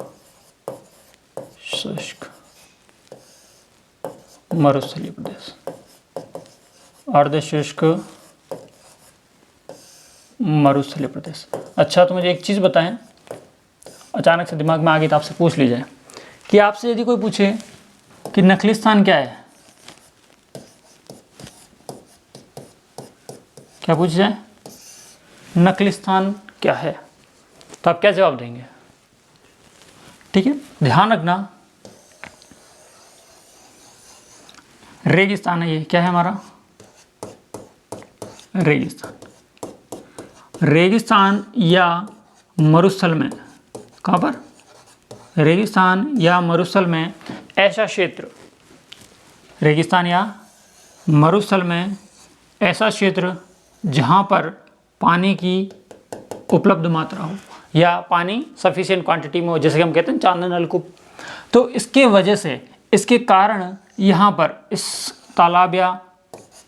मरुस्थलीय प्रदेश, अर्धशुष्क मरुस्थलीय प्रदेश। अच्छा, तो मुझे एक चीज़ बताएं, अचानक से दिमाग में आ गई तो आपसे पूछ ली जाए कि आपसे यदि कोई पूछे कि नखलिस्तान क्या है, क्या पूछ जाए? नखलिस्तान क्या है, तो आप क्या जवाब देंगे? ठीक है, ध्यान रखना रेगिस्तान है ये। क्या है हमारा? रेगिस्तान। रेगिस्तान या मरुस्थल में, कहाँ पर? रेगिस्तान या मरुस्थल में ऐसा क्षेत्र, रेगिस्तान या मरुस्थल में ऐसा क्षेत्र जहाँ पर पानी की उपलब्ध मात्रा हो या पानी सफिशिएंट क्वांटिटी में हो, जैसे कि हम कहते हैं चांदन नलकूप। तो इसके वजह से, इसके कारण यहाँ पर इस तालाब या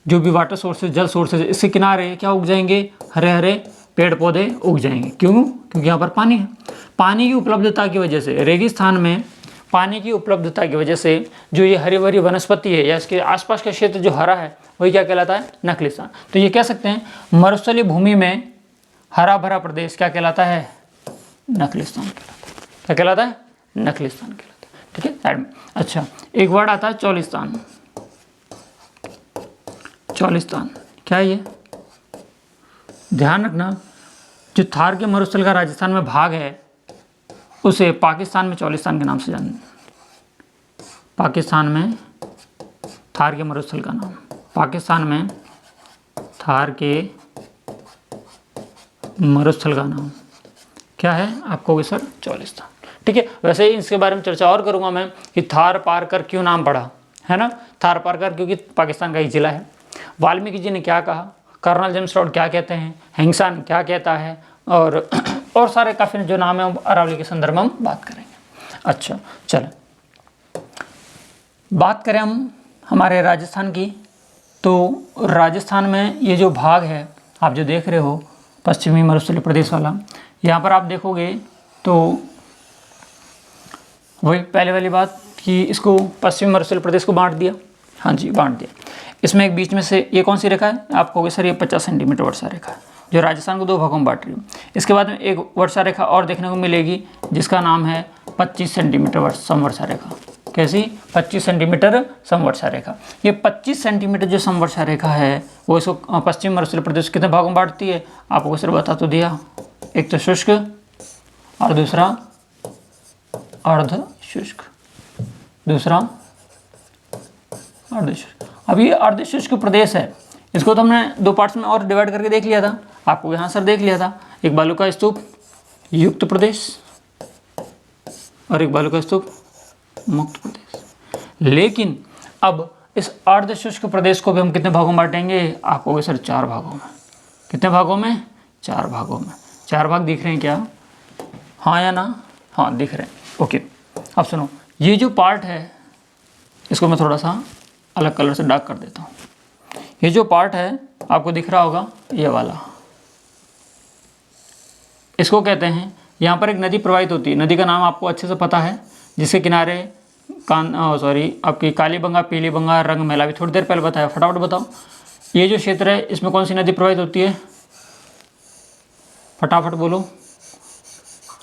जो भी वाटर सोर्सेज, जल सोर्सेज, इसके किनारे क्या उग जाएंगे? हरे हरे पेड़ पौधे उग जाएंगे। क्यों? क्योंकि यहाँ पर पानी है। पानी की उपलब्धता की वजह से, रेगिस्तान में पानी की उपलब्धता की वजह से जो ये हरी भरी वनस्पति है या इसके आसपास का क्षेत्र जो हरा है वही क्या कहलाता है? नखलिस्तान। तो ये कह सकते हैं मरुस्थलीय भूमि में हरा भरा प्रदेश क्या कहलाता है? नखलिस्तान कहलाता है। क्या कहलाता है? नखलिस्तान कहलाता है। ठीक है, साइड में। अच्छा, एक वर्ड आता है चौलिस्तान। चौलिस्तान क्या है ये? ध्यान रखना, जो थार के मरुस्थल का राजस्थान में भाग है उसे पाकिस्तान में चौलिस्तान के नाम से जान, पाकिस्तान में थार के मरुस्थल का नाम, पाकिस्तान में थार के मरुस्थल का नाम क्या है? आपको सर चौलिस्तान। ठीक है, वैसे ही इसके बारे में चर्चा और करूंगा मैं कि थार पारकर क्यों नाम पड़ा है ना। थार पारकर क्योंकि पाकिस्तान का एक जिला है। वाल्मीकि जी ने क्या कहा, कर्नल जेम्स टॉड क्या कहते हैं, हिंगसान क्या कहता है, और सारे काफ़ी जो नाम है वो अरावली के संदर्भ में हम बात करेंगे। अच्छा चलो, बात करें हम हमारे राजस्थान की, तो राजस्थान में ये जो भाग है आप जो देख रहे हो पश्चिमी मरुस्थलीय प्रदेश वाला, यहाँ पर आप देखोगे तो वही पहले वाली बात कि इसको पश्चिमी मरुस्थलीय प्रदेश को बांट दिया। हाँ जी, बांट दिया। इसमें एक बीच में से ये कौन सी रेखा है? आप कहोगे सर ये 50 सेंटीमीटर वर्षा रेखा है जो राजस्थान को दो भागों में बांट रही है। इसके बाद में एक वर्षा रेखा और देखने को मिलेगी जिसका नाम है 25 सेंटीमीटर समवर्षा रेखा। कैसी? 25 सेंटीमीटर समवर्षा रेखा। ये 25 सेंटीमीटर जो समवर्षा रेखा है वो इसको पश्चिम मरुस्थलीय प्रदेश कितने भागों में बांटती है? आपको सर बता तो दिया, एक तो शुष्क और दूसरा अर्ध शुष्क, दूसरा अर्ध शुष्क। अब ये अर्ध शुष्क प्रदेश है, इसको तो हमने दो पार्ट्स में और डिवाइड करके देख लिया था, आपको यहाँ सर देख लिया था। एक बालू का स्तूप युक्त प्रदेश और एक बालू का स्तूप मुक्त प्रदेश। लेकिन अब इस अर्ध शुष्क प्रदेश को भी हम कितने भागों में बांटेंगे? आपको सर 4 भागों में। कितने भागों में? 4 भागों में। 4 भाग दिख रहे हैं क्या? हाँ या ना? हाँ दिख रहे हैं। ओके, अब सुनो, ये जो पार्ट है इसको मैं थोड़ा सा अलग कलर से डार्क कर देता हूँ। ये जो पार्ट है आपको दिख रहा होगा ये वाला, इसको कहते हैं, यहाँ पर एक नदी प्रवाहित होती है, नदी का नाम आपको अच्छे से पता है, जिसके किनारे आपकी कालीबंगा, पीलीबंगा, रंगमेला भी थोड़ी देर पहले बताया, फटाफट बताओ। ये जो क्षेत्र है इसमें कौन सी नदी प्रवाहित होती है? फटाफट बोलो।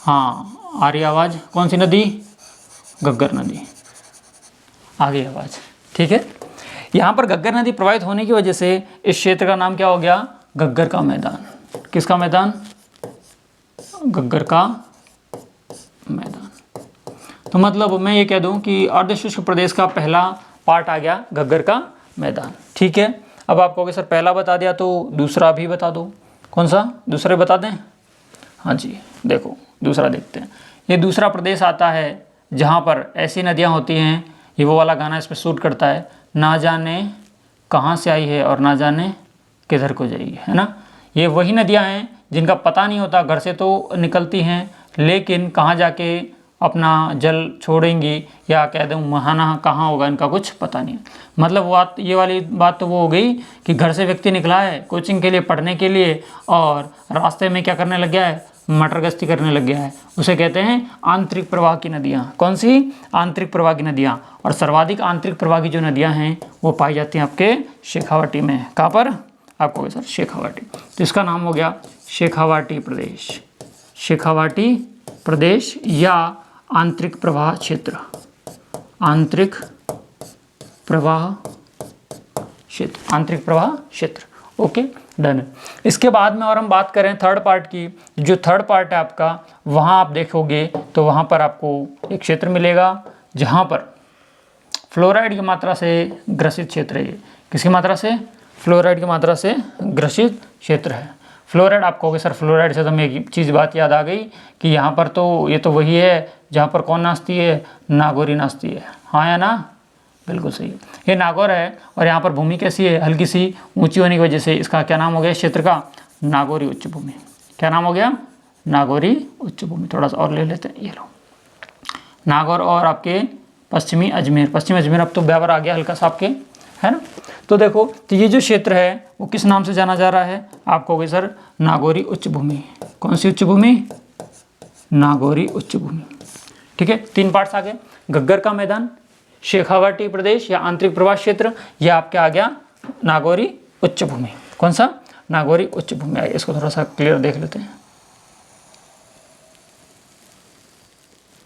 हाँ, आ रही आवाज़। कौन सी नदी? घग्गर नदी। आ गई आवाज़, ठीक है। यहाँ पर घग्गर नदी प्रवाहित होने की वजह से इस क्षेत्र का नाम क्या हो गया? घग्गर का मैदान। किसका मैदान? घग्गर का मैदान। तो मतलब मैं ये कह दूं कि अर्धशुष्क प्रदेश का पहला पार्ट आ गया घग्गर का मैदान, ठीक है। अब आप कहोगे सर पहला बता दिया तो दूसरा भी बता दो। कौन सा? दूसरे बता दें? हाँ जी, देखो दूसरा देखते हैं। ये दूसरा प्रदेश आता है जहाँ पर ऐसी नदियाँ होती हैं, ये वो वाला गाना इसमें शूट करता है, ना जाने कहाँ से आई है और ना जाने किधर को जाएगी, है ना। ये वही नदियाँ हैं जिनका पता नहीं होता, घर से तो निकलती हैं लेकिन कहाँ जाके अपना जल छोड़ेंगी या कह दूँ महाना कहाँ होगा इनका कुछ पता नहीं। मतलब ये वाली बात तो वो हो गई कि घर से व्यक्ति निकला है कोचिंग के लिए, पढ़ने के लिए, और रास्ते में क्या करने लग गया है? मटर गश्ती करने लग गया है। उसे कहते हैं आंतरिक प्रवाह की नदियाँ। कौन सी? आंतरिक प्रवाह की नदियाँ। और सर्वाधिक आंतरिक प्रवाह की जो नदियाँ हैं वो पाई जाती हैं आपके शेखावाटी में। कहाँ पर? आपको सर शेखावाटी। तो इसका नाम हो गया शेखावाटी प्रदेश। शेखावाटी प्रदेश या आंतरिक प्रवाह क्षेत्र। आंतरिक प्रवाह क्षेत्र, आंतरिक प्रवाह क्षेत्र। Okay, done. इसके बाद में और हम बात करें थर्ड पार्ट की, जो थर्ड पार्ट है आपका, वहाँ आप देखोगे तो वहाँ पर आपको एक क्षेत्र मिलेगा जहाँ पर फ्लोराइड की मात्रा से ग्रसित क्षेत्र है। किसकी मात्रा से? फ्लोराइड की मात्रा से ग्रसित क्षेत्र है। फ्लोराइड, आप कहोगे सर फ्लोराइड से तो हमें एक चीज़ बात याद आ गई कि यहाँ पर तो ये तो वही है जहाँ पर कौन नाचती है? नागौरी नाचती है। हाँ या ना? बिल्कुल सही है, ये नागौर है। और यहाँ पर भूमि कैसी है? हल्की सी ऊंची होने की वजह से इसका क्या नाम हो गया क्षेत्र का? नागौरी उच्च भूमि। क्या नाम हो गया? नागौरी उच्च भूमि। थोड़ा सा और ले लेते हैं, ये लो नागौर और आपके पश्चिमी अजमेर। पश्चिमी अजमेर अब तो ब्यावर आ गया हल्का सा आपके, है ना। तो देखो, तो ये जो क्षेत्र है वो किस नाम से जाना जा रहा है? आप कहोगे सर नागौरी उच्च भूमि। कौन सी उच्च भूमि? नागौरी उच्च भूमि। ठीक है, 3 पार्ट्स आ गए, घग्गर का मैदान, शेखावाटी प्रदेश या आंतरिक प्रवास क्षेत्र, या आपके आ गया नागौरी उच्च भूमि। कौन सा? नागौरी उच्च भूमि। आइए इसको थोड़ा सा क्लियर देख लेते हैं।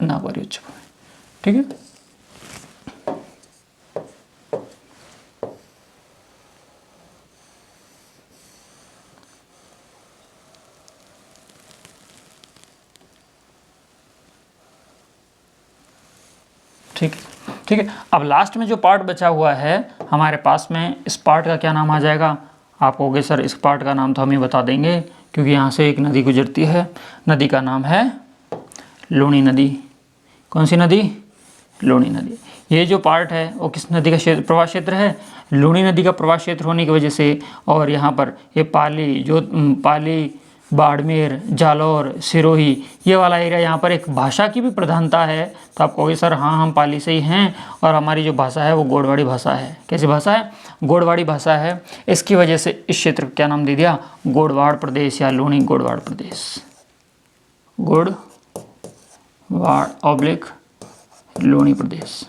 नागौरी उच्च भूमि, ठीक है। ठीक है। अब लास्ट में जो पार्ट बचा हुआ है हमारे पास में, इस पार्ट का क्या नाम आ जाएगा? आप कहोगे सर इस पार्ट का नाम तो हम ही बता देंगे, क्योंकि यहाँ से एक नदी गुजरती है, नदी का नाम है लूणी नदी। कौन सी नदी? लूणी नदी। ये जो पार्ट है वो किस नदी का क्षेत्र, प्रवास क्षेत्र है? लूणी नदी का प्रवास क्षेत्र होने की वजह से, और यहाँ पर ये पाली, बाड़मेर, जालौर, सिरोही, ये वाला एरिया, यहाँ पर एक भाषा की भी प्रधानता है। तो आप कहोगे सर हाँ हम पाली से ही हैं और हमारी जो भाषा है वो गोडवाड़ी भाषा है। कैसी भाषा है? गोडवाड़ी भाषा है। इसकी वजह से इस क्षेत्र को क्या नाम दे दिया? गोडवाड़ प्रदेश या लूणी गोडवाड़ प्रदेश। गोडवाड़ ऑब्लिक लूणी प्रदेश।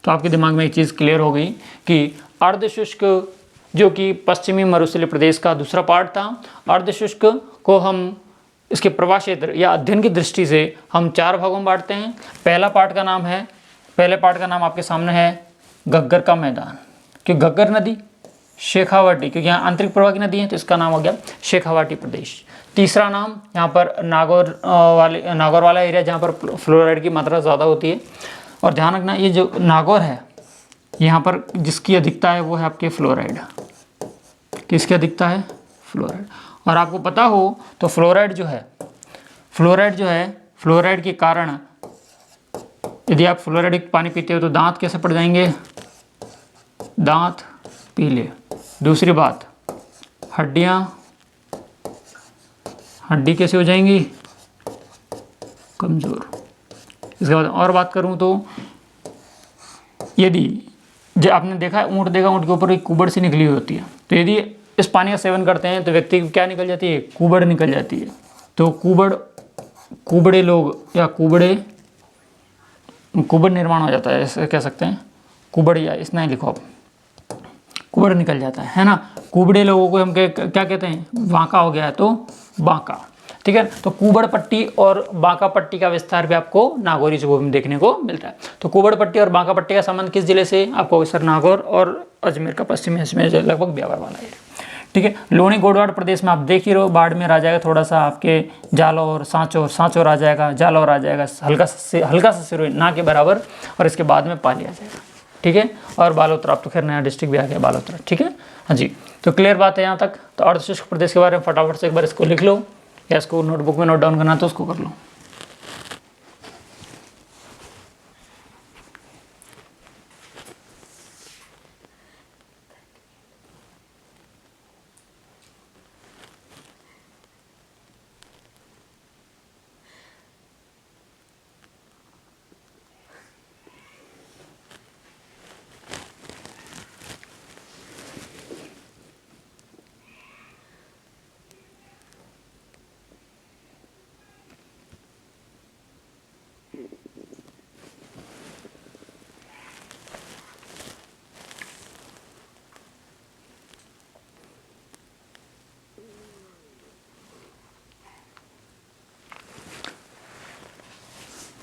तो आपके दिमाग में एक चीज़ क्लियर हो गई कि अर्धशुष्क जो कि पश्चिमी मरुस्थलीय प्रदेश का दूसरा पार्ट था, अर्धशुष्क को हम इसके प्रवास क्षेत्र या अध्ययन की दृष्टि से हम 4 भागों में बांटते हैं। पहले पार्ट का नाम आपके सामने है घग्गर का मैदान, क्योंकि घग्गर नदी, शेखावाटी, क्योंकि यहाँ आंतरिक प्रवाह की नदी है तो इसका नाम हो गया शेखावाटी प्रदेश। तीसरा नाम यहाँ पर नागौर वाला एरिया जहाँ पर फ्लोराइड की मात्रा ज़्यादा होती है। और ध्यान रखना ये जो नागौर है यहाँ पर जिसकी अधिकता है वो है आपके फ्लोराइड। किसकी अधिकता है? फ्लोराइड। और आपको पता हो तो फ्लोराइड जो है फ्लोराइड के कारण यदि आप फ्लोराइड पानी पीते हो तो दांत कैसे पड़ जाएंगे? दांत पीले। दूसरी बात, हड्डी कैसे हो जाएंगी? कमज़ोर। इसके बाद और बात करूं तो यदि जो आपने देखा ऊँट के ऊपर एक कुबड़ सी निकली हुई होती है, तो यदि इस पानी का सेवन करते हैं तो व्यक्ति की क्या निकल जाती है? कुबड़ निकल जाती है। तो कुबड़े लोग या कुबड़ निर्माण हो जाता है, ऐसे कह सकते हैं। कुबड़ या इतना ही लिखो आप, कुबड़ निकल जाता है ना। कुबड़े लोगों को हम क्या कहते हैं? बांका हो गया है तो बांका। ठीक है, तो कुबड़ पट्टी और बांका पट्टी का विस्तार भी आपको नागौरी भूमि में देखने को मिलता है। तो कुबड़ पट्टी और बांका पट्टी का संबंध किस जिले से? आपको सर नागौर और अजमेर का पश्चिमी अजमेर लगभग ब्यावर वाला है। ठीक है, लूणी गोडवाड़ प्रदेश में आप देख ही रहो, बाड़मेर आ जाएगा, थोड़ा सा आपके जालौर, सांचौर आ जाएगा, जालौर आ जाएगा, हल्का सा सिरोही ना के बराबर, और इसके बाद में पाली आ जाएगा। ठीक है, और बालोतरा, अब तो खैर नया डिस्ट्रिक्ट भी आ गया बालोतरा। ठीक है, हाँ जी, तो क्लियर बात है यहाँ तक। तो अर्धशुष्क प्रदेश के बारे में फटाफट से एक बार इसको लिख लो, या इसको नोटबुक में नोट डाउन करना तो उसको कर लो।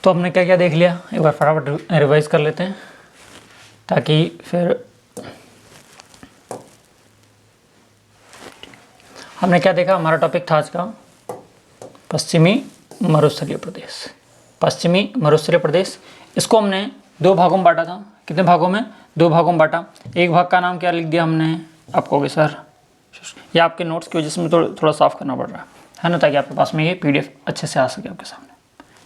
तो हमने क्या क्या देख लिया, एक बार फटाफट रिवाइज कर लेते हैं ताकि फिर हमने क्या देखा। हमारा टॉपिक था आज का पश्चिमी मरुस्थलीय प्रदेश। पश्चिमी मरुस्थलीय प्रदेश, इसको हमने 2 भागों में बांटा था। कितने भागों में? 2 भागों में बांटा। एक भाग का नाम क्या लिख दिया हमने? आप कहोगे सर ये आपके नोट्स की वजह से मुझे थोड़ा साफ करना पड़ रहा है ना, ताकि आपके पास में ये PDF अच्छे से आ सके आपके सामने।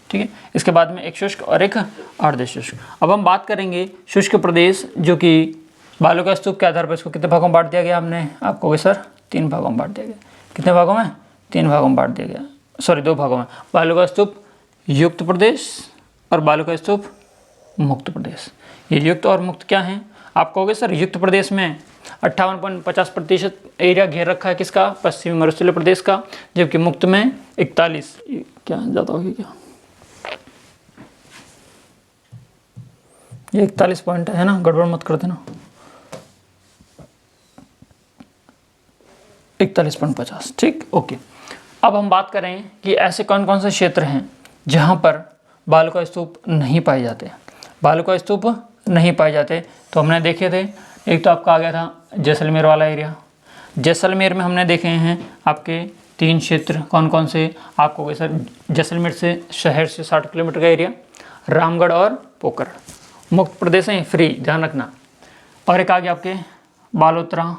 ठीक है, इसके बाद में एक शुष्क और एक अर्धशुष्क। अब हम बात करेंगे शुष्क प्रदेश, जो कि बालू का स्तूप के आधार पर इसको कितने भागों में बांट दिया गया हमने? आप कहोगे सर 3 भागों में बांट दिया गया। कितने भागों में? 3 भागों में बांट दिया गया, सॉरी 2 भागों में। बालू का स्तूप युक्त प्रदेश और बालू का स्तूप मुक्त प्रदेश। ये युक्त और मुक्त क्या हैं? आप कहोगे सर युक्त प्रदेश में 58.50% एरिया घेर रखा है किसका, पश्चिमी मरुस्थलीय प्रदेश का, जबकि मुक्त में 41, क्या ज़्यादा होगी क्या, ये 41 पॉइंट है ना, गड़बड़ मत कर देना, 41.50, ठीक, ओके। अब हम बात करें कि ऐसे कौन कौन से क्षेत्र हैं जहाँ पर बालू का स्तूप नहीं पाए जाते, बालू का स्तूप नहीं पाए जाते। तो हमने देखे थे, एक तो आपका आ गया था जैसलमेर वाला एरिया, जैसलमेर में हमने देखे हैं आपके 3 क्षेत्र, कौन कौन से, आपको वैसे जैसलमेर से शहर से 60 किलोमीटर का एरिया, रामगढ़ और पोखरण, मुक्त प्रदेश हैं, फ्री, ध्यान रखना। और एक आ गया आपके बालोतरा,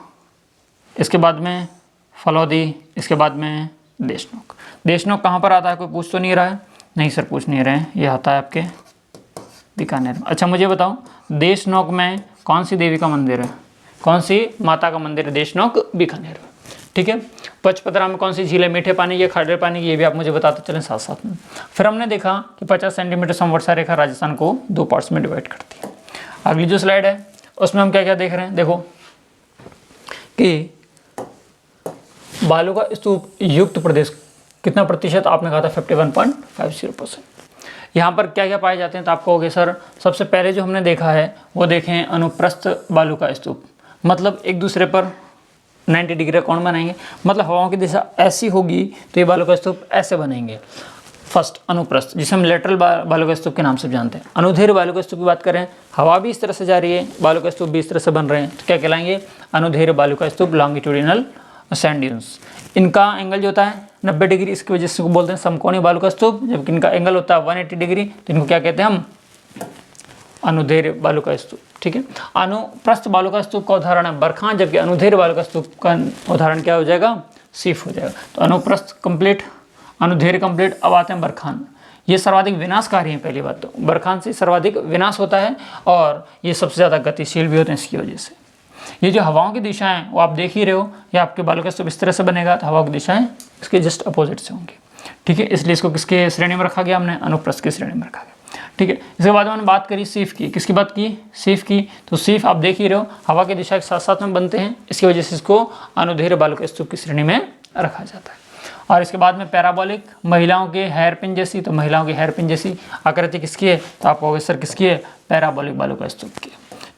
इसके बाद में फलौदी, इसके बाद में देशनोक। देशनोक कहाँ पर आता है, कोई पूछ तो नहीं रहा है, नहीं सर पूछ नहीं रहे हैं, ये आता है आपके बीकानेर में। अच्छा मुझे बताओ देशनोक में कौन सी देवी का मंदिर है, कौन सी माता का मंदिर है, देशनोक बीकानेर में, ठीक है। पचपदरा में कौन सी झील है, मीठे पानी की, खारे पानी की, ये भी आप मुझे बताते चलें साथ साथ में। फिर हमने देखा कि 50 सेंटीमीटर समवर्षा रेखा राजस्थान को 2 पार्ट्स में डिवाइड करती है। अगली जो स्लाइड है उसमें हम क्या क्या देख रहे हैं, देखो कि बालू का स्तूप युक्त प्रदेश कितना प्रतिशत, आपने कहा था 51.50%। यहाँ पर क्या क्या पाए जाते हैं, तो आप कहोगे सर सबसे पहले जो हमने देखा है वो देखें अनुप्रस्थ बालू का स्तूप, मतलब एक दूसरे पर 90 डिग्री कोण बनाएंगे, मतलब हवाओं की दिशा ऐसी होगी तो ये बालू का स्तूप ऐसे बनेंगे। फर्स्ट अनुप्रस्थ, जिसे हम लेटरल बालू का स्तूप के नाम से जानते हैं। अनुदैर्घ्य बालू का स्तूप की बात करें, हवा भी इस तरह से जा रही है, बालू का स्तूप भी इस तरह से बन रहे हैं, तो क्या कहलाएंगे, अनुदैर्घ्य बालू का स्तूप, लॉन्गिट्यूडिनल सैंड ड्यून्स। इनका एंगल जो होता है 90 डिग्री, इसकी वजह से बोलते हैं समकोणीय बालू का स्तूप, जबकि इनका एंगल होता है 180 डिग्री, तो इनको क्या कहते हैं हम, अनुदैर्घ्य बालू का स्तूप, ठीक है। अनुप्रस्थ बालू का स्तूप का उदाहरण है बरखान, जबकि अनुदैर्घ्य बालू का स्तूप का उदाहरण क्या हो जाएगा, सीफ हो जाएगा। तो अनुप्रस्थ कंप्लीट, अनुदैर्घ्य कंप्लीट, अब आते हैं बरखान। ये सर्वाधिक विनाशकारी है, पहली बात तो बरखान से सर्वाधिक विनाश होता है और ये सबसे ज़्यादा गतिशील भी होते हैं इसकी वजह से। ये जो हवाओं की दिशाएं वो आप देख ही रहे हो, ये आपके बालू का स्तूप इस तरह से बनेगा, तो हवाओं की दिशाएं इसके जस्ट अपोजिट से होंगी, ठीक है। इसलिए इसको किसके श्रेणी में रखा गया, हमने अनुप्रस्थ की श्रेणी में रखा गया, ठीक है। इसके बाद हमने बात करी सीफ की, किसकी बात की, सीफ की। तो सीफ आप देख ही रहे हो, हवा की दिशा के साथ साथ में बनते हैं, इसकी वजह से इसको अनुदैर्घ्य बालू का स्तूप की श्रेणी में रखा जाता है। और इसके बाद में पैराबोलिक, महिलाओं के हेयर पिन जैसी, तो महिलाओं की हेयर पिन जैसी आकृति किसकी है, तो आप कहोगे सर किसकी है, पैराबोलिक बालू का स्तूप की,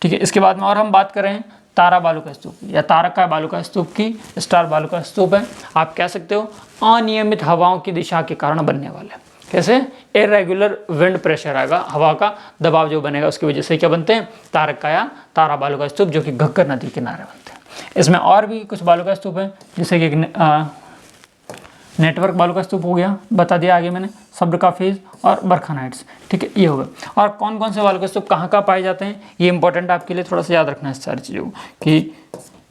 ठीक है। इसके बाद में और हम बात करें तारा बालू का स्तूप या तारका बालू का स्तूप की, स्टार बालू का स्तूप है, आप कह सकते हो अनियमित हवाओं की दिशा के कारण बनने वाले, कैसे, इरेगुलर विंड प्रेशर आएगा, हवा का दबाव जो बनेगा उसकी वजह से क्या बनते हैं, तारका या तारा बालू का स्तूप, जो कि घग्गर नदी के किनारे बनते हैं। इसमें और भी कुछ बालू का स्तूप है, जैसे कि नेटवर्क बालू का स्तूप हो गया, बता दिया आगे मैंने, सब्र का फेज और बरखानाइट्स, ठीक है, ये हो गया। और कौन कौन से बालू का स्तूप कहाँ पाए जाते हैं, ये इंपॉर्टेंट आपके लिए थोड़ा सा याद रखना है इस सारी चीज़ों को, कि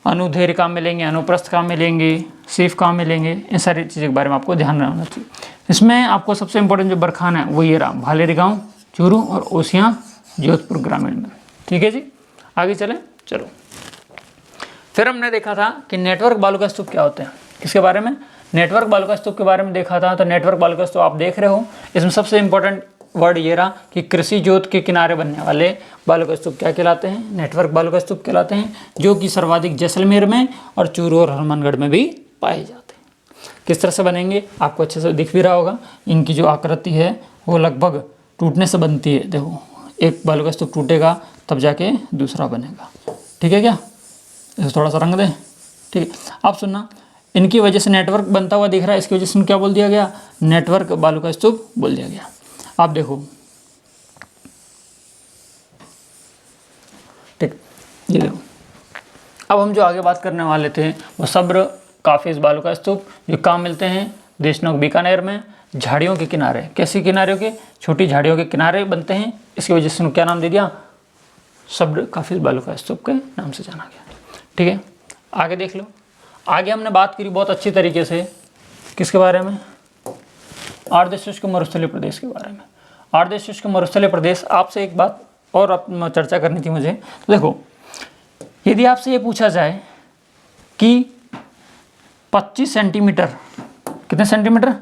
अनुदैर्घ्य कहाँ मिलेंगे, अनुप्रस्थ कहाँ मिलेंगे, सीफ कहाँ मिलेंगे, इन सारी चीज़ों के बारे में आपको ध्यान रखना चाहिए। इसमें आपको सबसे इंपॉर्टेंट जो बरखान है वो ये रहा, भालेरी गाँव, चूरू और ओसियाँ जोधपुर ग्रामीण में, ठीक है जी। आगे चलें, चलो। फिर हमने देखा था कि नेटवर्क बालू का स्तूप क्या होते हैं, किसके बारे में, नेटवर्क बालू का स्तूप के बारे में देखा था। तो नेटवर्क बालू का स्तूप आप देख रहे हो, इसमें सबसे इंपॉर्टेंट वर्ड ये रहा कि कृषि जोत के किनारे बनने वाले बालू का स्तूप क्या कहलाते हैं, नेटवर्क बालू का स्तूप कहलाते हैं, जो कि सर्वाधिक जैसलमेर में और चूरू और हनुमानगढ़ में भी पाए जाते हैं। किस तरह से बनेंगे आपको अच्छे से दिख भी रहा होगा, इनकी जो आकृति है वो लगभग टूटने से बनती है। देखो एक बालू का स्तूप टूटेगा तब जाके दूसरा बनेगा, ठीक है क्या, इसे थोड़ा सा रंग दें, ठीक है। अब सुनना, इनकी वजह से नेटवर्क बनता हुआ दिख रहा है, इसकी वजह से क्या बोल दिया गया, नेटवर्क बालू का स्तूप बोल दिया गया। आप देखो, ठीक, ये देखो। अब हम जो आगे बात करने वाले थे वो सब्र काफिज बालू का स्तूप, जो कहाँ मिलते हैं, देशनोक बीकानेर में, झाड़ियों के किनारे, कैसी किनारियों के, छोटी झाड़ियों के किनारे बनते हैं, इसकी वजह से क्या नाम दे दिया, सब्र काफिज बालू का स्तूप के नाम से जाना गया, ठीक है। आगे देख लो, आगे हमने बात करी बहुत अच्छी तरीके से किसके बारे में, आर्द्र शुष्क मरुस्थलीय प्रदेश के बारे में। आर्द्र शुष्क मरुस्थलीय प्रदेश, आपसे एक बात और चर्चा करनी थी मुझे। तो देखो, यदि आपसे ये पूछा जाए कि 25 सेंटीमीटर, कितने सेंटीमीटर,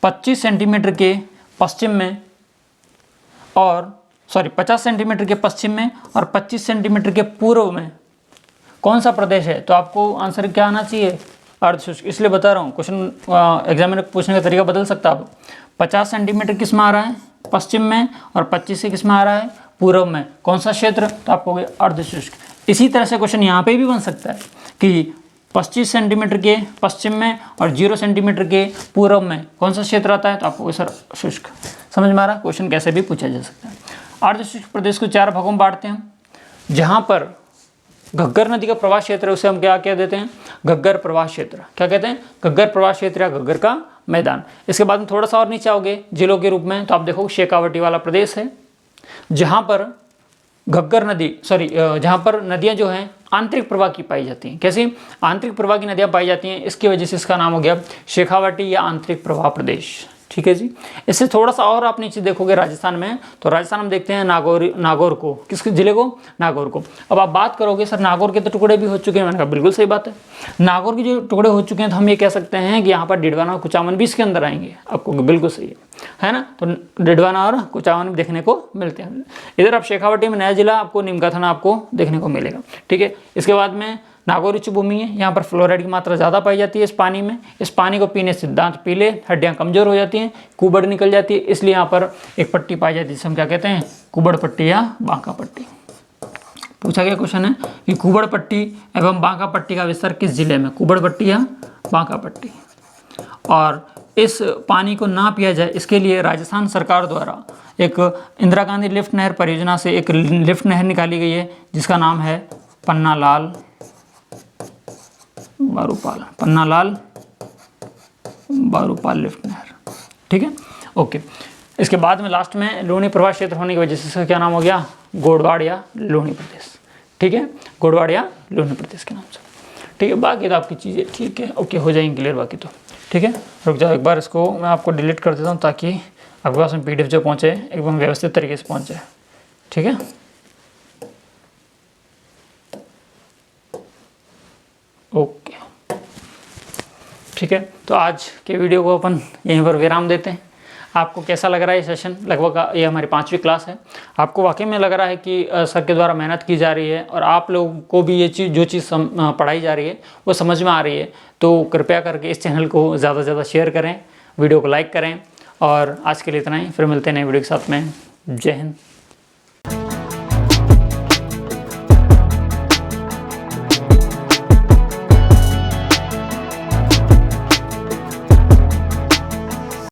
25 सेंटीमीटर के पश्चिम में और 50 सेंटीमीटर के पश्चिम में और 25 सेंटीमीटर के पूर्व में कौन सा प्रदेश है? तो आपको आंसर क्या आना चाहिए? अर्धशुष्क। इसलिए बता रहा हूँ, क्वेश्चन एग्जामिनर पूछने का तरीका बदल सकता है। अब 50 सेंटीमीटर किस में आ रहा है? पश्चिम में। और 25 से किस में आ रहा है? पूर्व में। कौन सा क्षेत्र? तो आपको अर्धशुष्क। इसी तरह से क्वेश्चन यहाँ पे भी बन सकता है कि 25 सेंटीमीटर के पश्चिम में और 0 सेंटीमीटर के पूर्व में कौन सा क्षेत्र आता है? तो आपको सर शुष्क। समझ में आ रहा है? क्वेश्चन कैसे भी पूछा जा सकता है। अर्धशुष्क प्रदेश को 4 भागों में बांटते हैं हम। जहाँ पर घग्गर नदी का प्रवाह क्षेत्र है उसे हम क्या कह देते हैं? घग्गर प्रवाह क्षेत्र। क्या कहते हैं? घग्गर प्रवाह क्षेत्र या घग्गर का मैदान। इसके बाद में थोड़ा सा और नीचे आओगे जिलों के रूप में, तो आप देखो शेखावटी वाला प्रदेश है, जहाँ पर घग्गर नदी जहाँ पर नदियाँ जो हैं आंतरिक प्रवाह की पाई जाती हैं। कैसी? आंतरिक प्रवाह की नदियाँ पाई जाती हैं, इसकी वजह से इसका नाम हो गया शेखावटी या आंतरिक प्रवाह प्रदेश। ठीक है जी। इससे थोड़ा सा और आप नीचे देखोगे राजस्थान में, तो राजस्थान में देखते हैं नागौर को। किस जिले को? नागौर को। अब आप बात करोगे सर नागौर के तो टुकड़े भी हो चुके हैं। मैंने कहा बिल्कुल सही बात है, नागौर के जो टुकड़े हो चुके हैं तो हम ये कह सकते हैं कि यहाँ पर डिडवाना और कुचामन भी इसके अंदर आएंगे। आपको बिल्कुल सही है ना? तो डिडवाना और कुचामन भी देखने को मिलते हैं। इधर आप शेखावटी में नया जिला आपको नीमका थाना आपको देखने को मिलेगा। ठीक है। इसके बाद में नागौर उच्च भूमि है, यहाँ पर फ्लोराइड की मात्रा ज़्यादा पाई जाती है इस पानी में। इस पानी को पीने से दांत पीले, हड्डियाँ कमज़ोर हो जाती हैं, कुबड़ निकल जाती है, इसलिए यहाँ पर एक पट्टी पाई जाती है जिसे हम क्या कहते हैं? कुबड़ पट्टी या बांका पट्टी। पूछा गया क्वेश्चन है कि कुबड़ पट्टी एवं बांका पट्टी का विस्तार किस जिले में? कुबड़ पट्टी या बांका पट्टी। और इस पानी को ना पिया जाए इसके लिए राजस्थान सरकार द्वारा एक इंदिरा गांधी लिफ्ट नहर परियोजना से एक लिफ्ट नहर निकाली गई है जिसका नाम है पन्नालाल बारूपाल लिफ्ट नहर। ठीक है, ओके। इसके बाद में लास्ट में लोहनी प्रवाह क्षेत्र होने की वजह से इसका क्या नाम हो गया? गोडवाड़ या लोहनी प्रदेश। ठीक है, गोडवाड़ या लोहनी प्रदेश के नाम से। ठीक है, बाकी तो आपकी चीज़ें ठीक है, ओके हो जाएंगी क्लियर बाकी तो। ठीक है, रुक जाओ एक बार, इसको मैं आपको डिलीट कर देता हूँ ताकि आपके पास में PDF जो पहुँचे एकदम व्यवस्थित तरीके से पहुँच जाए। ठीक है, ओके। ठीक है, तो आज के वीडियो को अपन यहीं पर विराम देते हैं। आपको कैसा लग रहा है ये सेशन? लगभग ये हमारी 5वीं क्लास है। आपको वाकई में लग रहा है कि सर के द्वारा मेहनत की जा रही है और आप लोगों को भी ये चीज़ जो चीज़ पढ़ाई जा रही है वो समझ में आ रही है, तो कृपया करके इस चैनल को ज़्यादा से ज़्यादा शेयर करें, वीडियो को लाइक करें। और आज के लिए इतना ही, फिर मिलते हैं नए वीडियो के साथ में। जय हिंद।